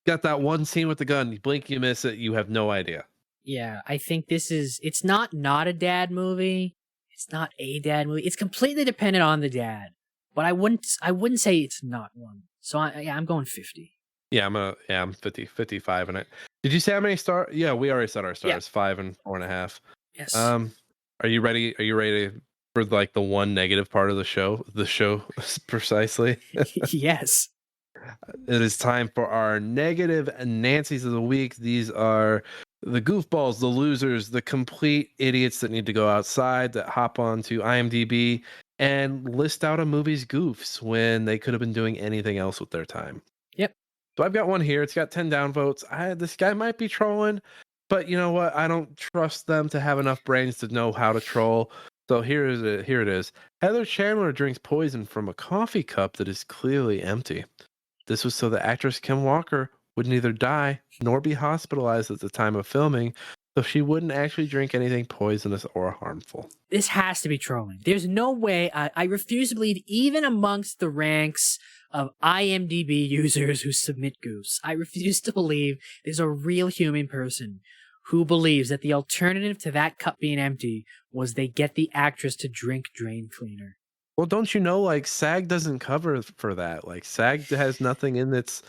got that one scene with the gun. You blink, you miss it. You have no idea. Yeah, I think it's not a dad movie. It's not a dad movie. It's completely dependent on the dad. But I wouldn't say it's not one. So I'm going 50. Yeah, I'm 55 in it. Did you say how many stars? Yeah, we already said our stars, 5 and 4.5. Yes. Are you ready? Are you ready for like the one negative part of the show? The show precisely. Yes. It is time for our negative Nancy's of the week. These are the goofballs, the losers, the complete idiots that need to go outside, that hop onto IMDb and list out a movie's goofs when they could have been doing anything else with their time. Yep. So I've got one here. It's got 10 downvotes. This guy might be trolling, but you know what? I don't trust them to have enough brains to know how to troll. So here it is. Heather Chandler drinks poison from a coffee cup that is clearly empty. This was so the actress Kim Walker would neither die nor be hospitalized at the time of filming, so she wouldn't actually drink anything poisonous or harmful. This has to be trolling. There's no way. I refuse to believe, even amongst the ranks of IMDb users who submit goofs, I refuse to believe there's a real human person who believes that the alternative to that cup being empty was they get the actress to drink drain cleaner. Well, don't you know, like, SAG doesn't cover for that. Like, SAG has nothing in its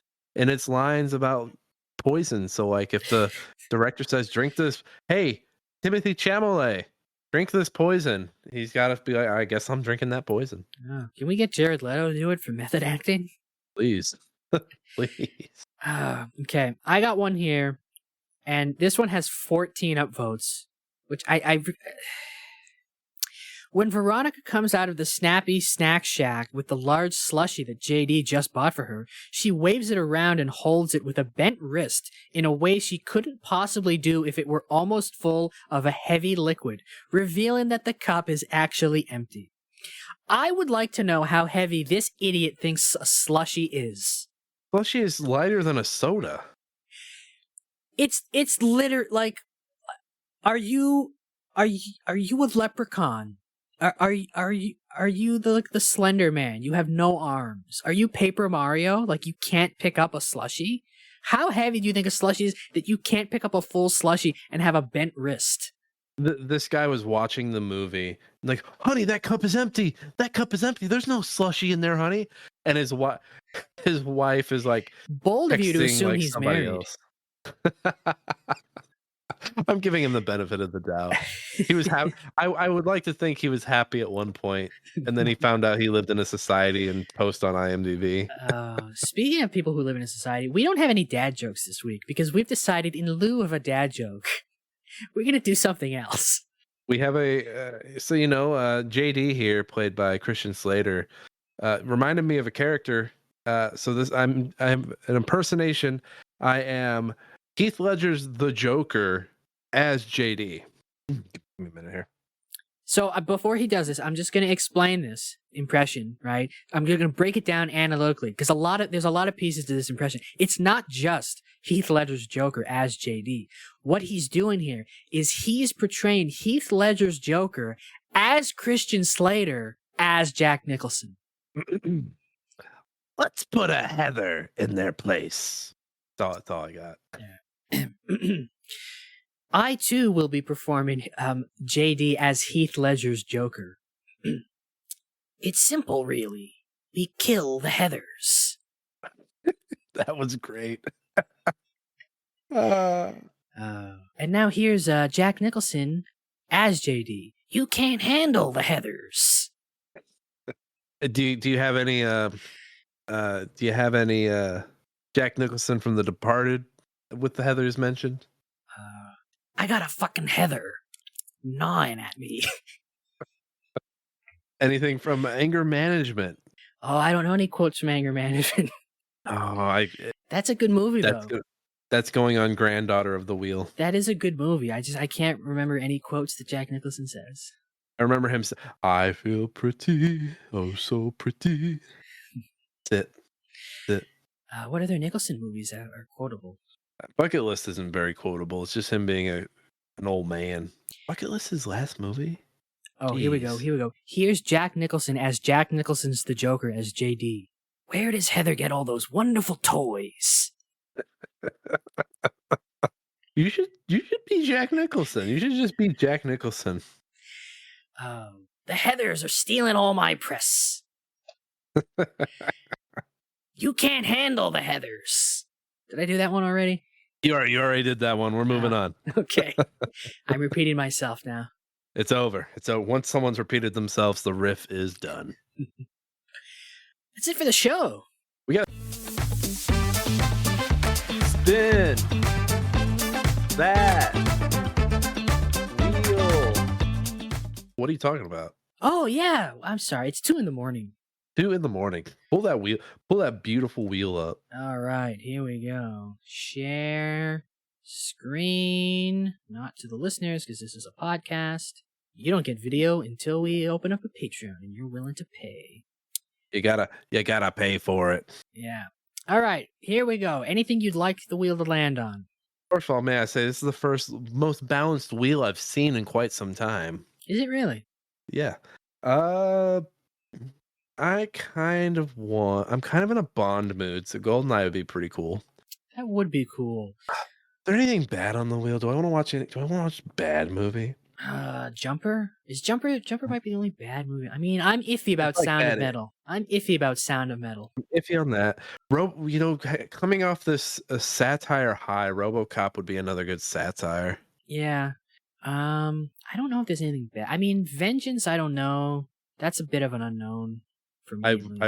lines about poison. So, like, if the director says, drink this, hey, Timothy Chalamet, drink this poison, he's got to be like, I guess I'm drinking that poison. Oh, can we get Jared Leto to do it for method acting? Please. Please. Okay, I got one here, and this one has 14 upvotes, which When Veronica comes out of the Snappy Snack Shack with the large slushie that JD just bought for her, she waves it around and holds it with a bent wrist in a way she couldn't possibly do if it were almost full of a heavy liquid, revealing that the cup is actually empty. I would like to know how heavy this idiot thinks a slushie is. Slushie is lighter than a soda. It's literally like, are you a leprechaun? Are you the Slender Man? You have no arms. Are you Paper Mario? Like, you can't pick up a slushie? How heavy do you think a slushie is that you can't pick up a full slushie and have a bent wrist? This guy was watching the movie, like, honey, that cup is empty. That cup is empty. There's no slushie in there, honey. And his wife is like, bold of you to assume like he's married. I'm giving him the benefit of the doubt. He was happy. I would like to think he was happy at one point, and then he found out he lived in a society and post on IMDb. Speaking of people who live in a society, we don't have any dad jokes this week because we've decided in lieu of a dad joke, we're going to do something else. We have JD here, played by Christian Slater, reminded me of a character. I'm an impersonation. I am Heath Ledger's The Joker as JD. Give me a minute here. So before he does this, I'm just going to explain this impression, right? I'm going to break it down analytically because there's a lot of pieces to this impression. It's not just Heath Ledger's Joker as JD. What he's doing here is he's portraying Heath Ledger's Joker as Christian Slater as Jack Nicholson. Let's put a Heather in their place. That's all I got. Yeah. I too will be performing JD as Heath Ledger's Joker. It's simple, really. We kill the Heathers. That was great. And now here's Jack Nicholson as JD. You can't handle the Heathers. Do you have any Jack Nicholson from The Departed with the Heathers mentioned? I got a fucking Heather gnawing at me. Anything from Anger Management? Oh, I don't know any quotes from Anger Management. That's a good movie, though. That's going on Granddaughter of the Wheel. That is a good movie. I can't remember any quotes that Jack Nicholson says. I remember him saying, I feel pretty, oh so pretty. That's it. What other Nicholson movies are quotable? Bucket List isn't very quotable. It's just him being an old man. Bucket List is his last movie? Oh, Jeez. Here we go. Here's Jack Nicholson as Jack Nicholson's The Joker as JD. Where does Heather get all those wonderful toys? You should be Jack Nicholson. You should just be Jack Nicholson. The Heathers are stealing all my press. You can't handle the Heathers. Did I do that one already? You already did that one. We're moving on. Okay. I'm repeating myself now. It's over. Once someone's repeated themselves, the riff is done. That's it for the show. We got spin that wheel. What are you talking about? Oh yeah, I'm sorry. It's 2 in the morning. 2 in the morning. Pull that beautiful wheel up. All right, here we go. Share screen, not to the listeners because this is a podcast. You don't get video until we open up a Patreon and you're willing to pay. You gotta pay for it. Yeah. All right, here we go. Anything you'd like the wheel to land on? First of all, may I say this is the first most balanced wheel I've seen in quite some time. Is it really? Yeah. I'm kind of in a Bond mood, so GoldenEye would be pretty cool. That would be cool. Is there anything bad on the wheel? Do I want to watch a bad movie? Jumper? Jumper might be the only bad movie. I mean, I'm iffy about like Sound of that. Metal. I'm iffy about Sound of Metal. I'm iffy on that. Coming off this satire high, RoboCop would be another good satire. Yeah. I don't know if there's anything bad. I mean, Vengeance, I don't know. That's a bit of an unknown for me. I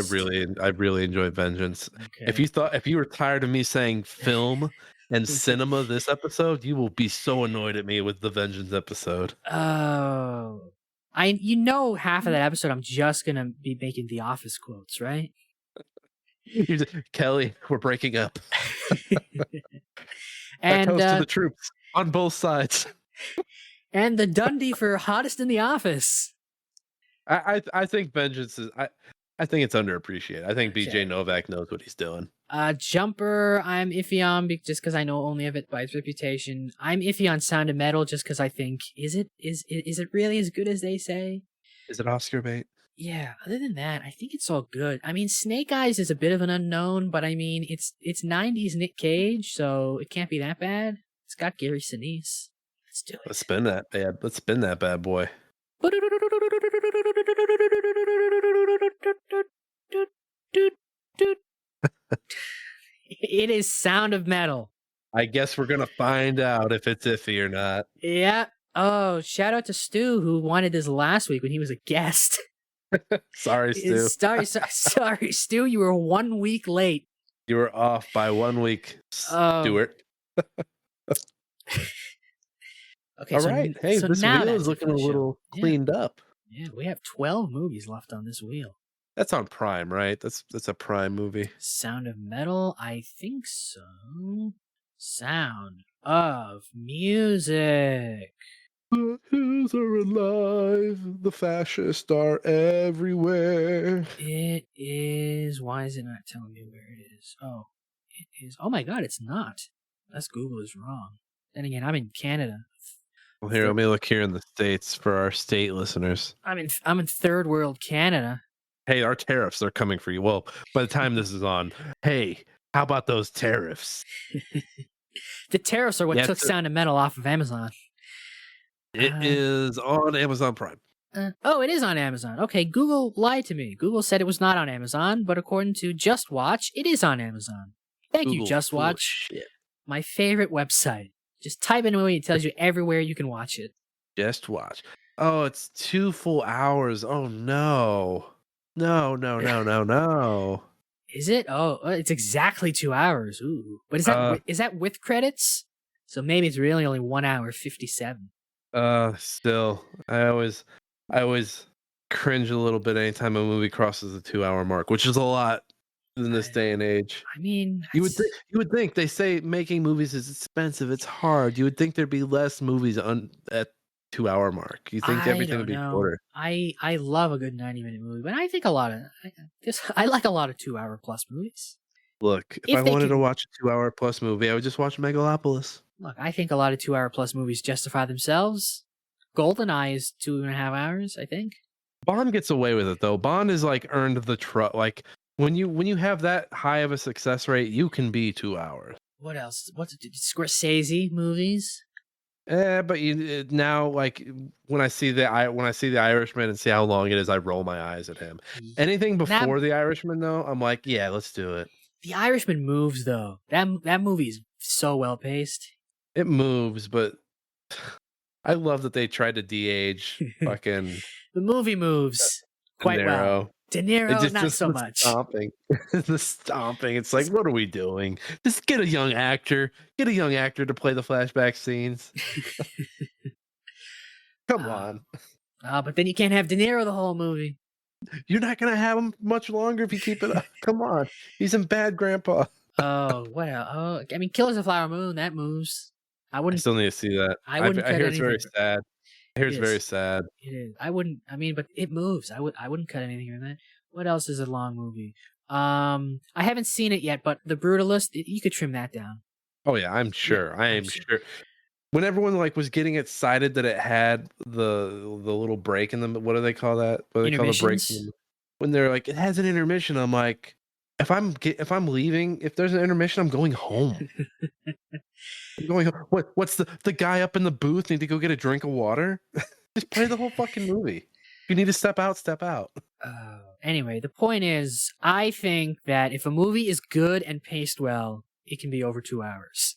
really enjoy Vengeance. Okay. If you were tired of me saying film and cinema this episode, you will be so annoyed at me with the Vengeance episode. Oh. Half of that episode I'm just gonna be making The Office quotes, right? Kelly, we're breaking up. And toast to the troops on both sides. And the Dundee for hottest in The Office. I think Vengeance is I think it's underappreciated. I think Okay. BJ Novak knows what he's doing. Jumper, I'm iffy on just because I know only of it by its reputation. I'm iffy on Sound of Metal just because I think is it really as good as they say? Is it Oscar bait? Yeah. Other than that, I think it's all good. I mean, Snake Eyes is a bit of an unknown, but I mean, it's 90s Nick Cage, so it can't be that bad. It's got Gary Sinise. Let's do it. Let's spin that bad boy. It is Sound of Metal. I guess we're gonna find out if it's iffy or not. Yeah. Oh, shout out to Stu who wanted this last week when he was a guest. Sorry, Stu. Sorry, Stu. You were 1 week late. You were off by 1 week, Stuart. Okay. All so, right. Hey, so this now wheel that's is it looking for a the show. little cleaned up. Yeah, we have 12 movies left on this wheel. That's on Prime, right? That's a Prime movie. Sound of Metal? I think so. Sound of Music. The hills are alive. The fascists are everywhere. It is. Why is it not telling me where it is? Oh, it is. Oh my God, it's not. Unless Google is wrong. Then again, I'm in Canada. Well, here, let me look here in the States for our state listeners. I'm in third world Canada. Hey, our tariffs are coming for you. Well, by the time this is on, hey, how about those tariffs? The tariffs are what Yeah, took so- Sound of Metal off of Amazon. It is on Amazon Prime. Oh, it is on Amazon. Okay, Google lied to me. Google said it was not on Amazon, but according to Just Watch, it is on Amazon. Thank you, Google Just full of Watch. shit. My favorite website. Just type in away, it tells you everywhere you can watch it. Just watch. Oh, it's 2 full hours. Oh no. No. Is it? Oh, it's exactly 2 hours. Ooh. But is that with credits? So maybe it's really only 1 hour 57. Still, I always cringe a little bit anytime a movie crosses the 2 hour mark, which is a lot in this day and age. I mean, You would think they say making movies is expensive. It's hard. You would think there'd be less movies at 2 hour mark. You think everything would be shorter. I love a good 90-minute movie, but I think I like a lot of 2 hour plus movies. Look, If if I they wanted to can- watch a 2 hour plus movie, I would just watch Megalopolis. Look, I think a lot of 2 hour plus movies justify themselves. GoldenEye is 2.5 hours, I think. Bond gets away with it though. Bond is like earned the trust. Like when you have that high of a success rate, you can be 2 hours. What else? What's it? Scorsese movies? But now, like when I see the Irishman and see how long it is, I roll my eyes at him. Anything before the Irishman, though, I'm like, yeah, let's do it. The Irishman moves though. That movie is so well paced. It moves, but I love that they tried to de-age fucking The movie moves quite well. De De Niro, not so the much. Stomping. The stomping. It's like, what are we doing? Just get a young actor. Get a young actor to play the flashback scenes. Come on. But then you can't have De Niro the whole movie. You're not gonna have him much longer if you keep it up. Come on, he's in Bad Grandpa. Oh, well. Oh, I mean, Killers of the Flower Moon, that moves. I I wouldn't. still need to see that. I wouldn't I cut hear it's very anything. sad. I hear It it's very is. sad. It is. I wouldn't. I mean, but it moves. I wouldn't cut anything from that. What else is a long movie? I haven't seen it yet, but The Brutalist, you could trim that down. Oh yeah, I'm sure. I I'm am sure. sure. When everyone like was getting excited that it had the little break in the what do they call that? What do they call the break? Intermissions? When they're like, it has an intermission. I'm like, if I'm leaving, if there's an intermission, I'm going home. I'm going home. What's the guy up in the booth need to go get a drink of water? Just play the whole fucking movie. If you need to step out, step out. Anyway, the point is, I think that if a movie is good and paced well, it can be over 2 hours.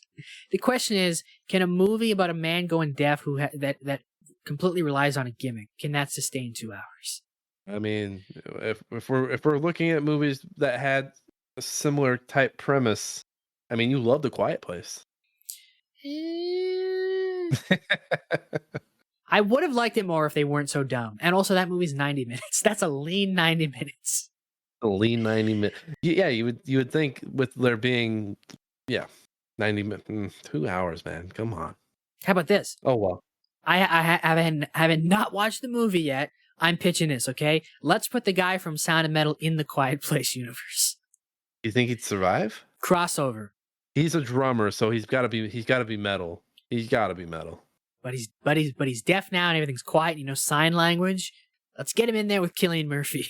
The question is, can a movie about a man going deaf who that completely relies on a gimmick, can that sustain 2 hours? I mean, if we're looking at movies that had a similar type premise, I mean, you love The Quiet Place. I would have liked it more if they weren't so dumb. And also, that movie's 90 minutes. That's a lean 90 minutes. A lean 90 minutes. Yeah, you would think with there being 90 minutes, 2 hours, man. Come on. How about this? Oh well. I haven't not watched the movie yet. I'm pitching this, okay? Let's put the guy from Sound of Metal in the Quiet Place universe. You think he'd survive? Crossover. He's a drummer, so he's got to be metal. He's got to be metal. But he's deaf now and everything's quiet. You know, sign language. Let's get him in there with Cillian Murphy.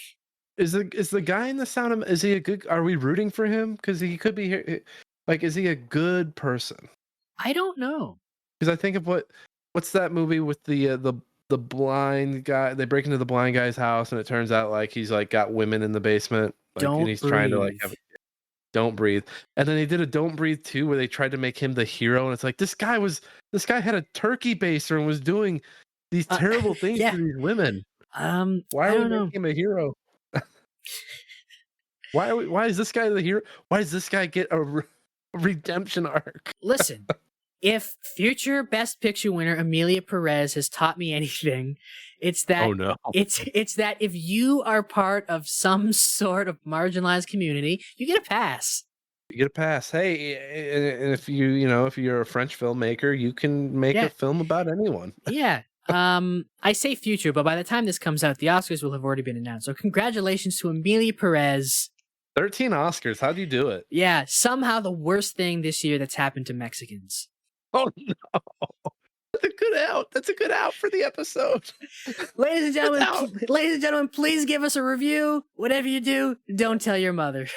Is the guy in the Sound of? Is he a good? Are we rooting for him? Because he could be here. Like, is he a good person? I don't know. Because I think of what's that movie with the blind guy? They break into the blind guy's house, and it turns out like he's like got women in the basement. Like, Don't and he's trying to like Breathe. have Don't Breathe. And then they did a Don't Breathe 2 where they tried to make him the hero, and it's like this guy had a turkey baster and was doing these terrible things yeah. to these women. Why Why are we making him a hero? Why is this guy the hero? Why does this guy get a redemption arc? Listen, if future Best Picture winner Amelia Perez has taught me anything, it's that Oh no. it's that if you are part of some sort of marginalized community, you get a pass. You get a pass. Hey, and if if you're a French filmmaker, you can make a film about anyone. Yeah. I say future, but by the time this comes out, the Oscars will have already been announced. So congratulations to Amelia Perez. 13 Oscars. How'd you do it? Yeah, somehow the worst thing this year that's happened to Mexicans. Oh no. That's a good out for the episode. Ladies and gentlemen, please give us a review. Whatever you do, don't tell your mother.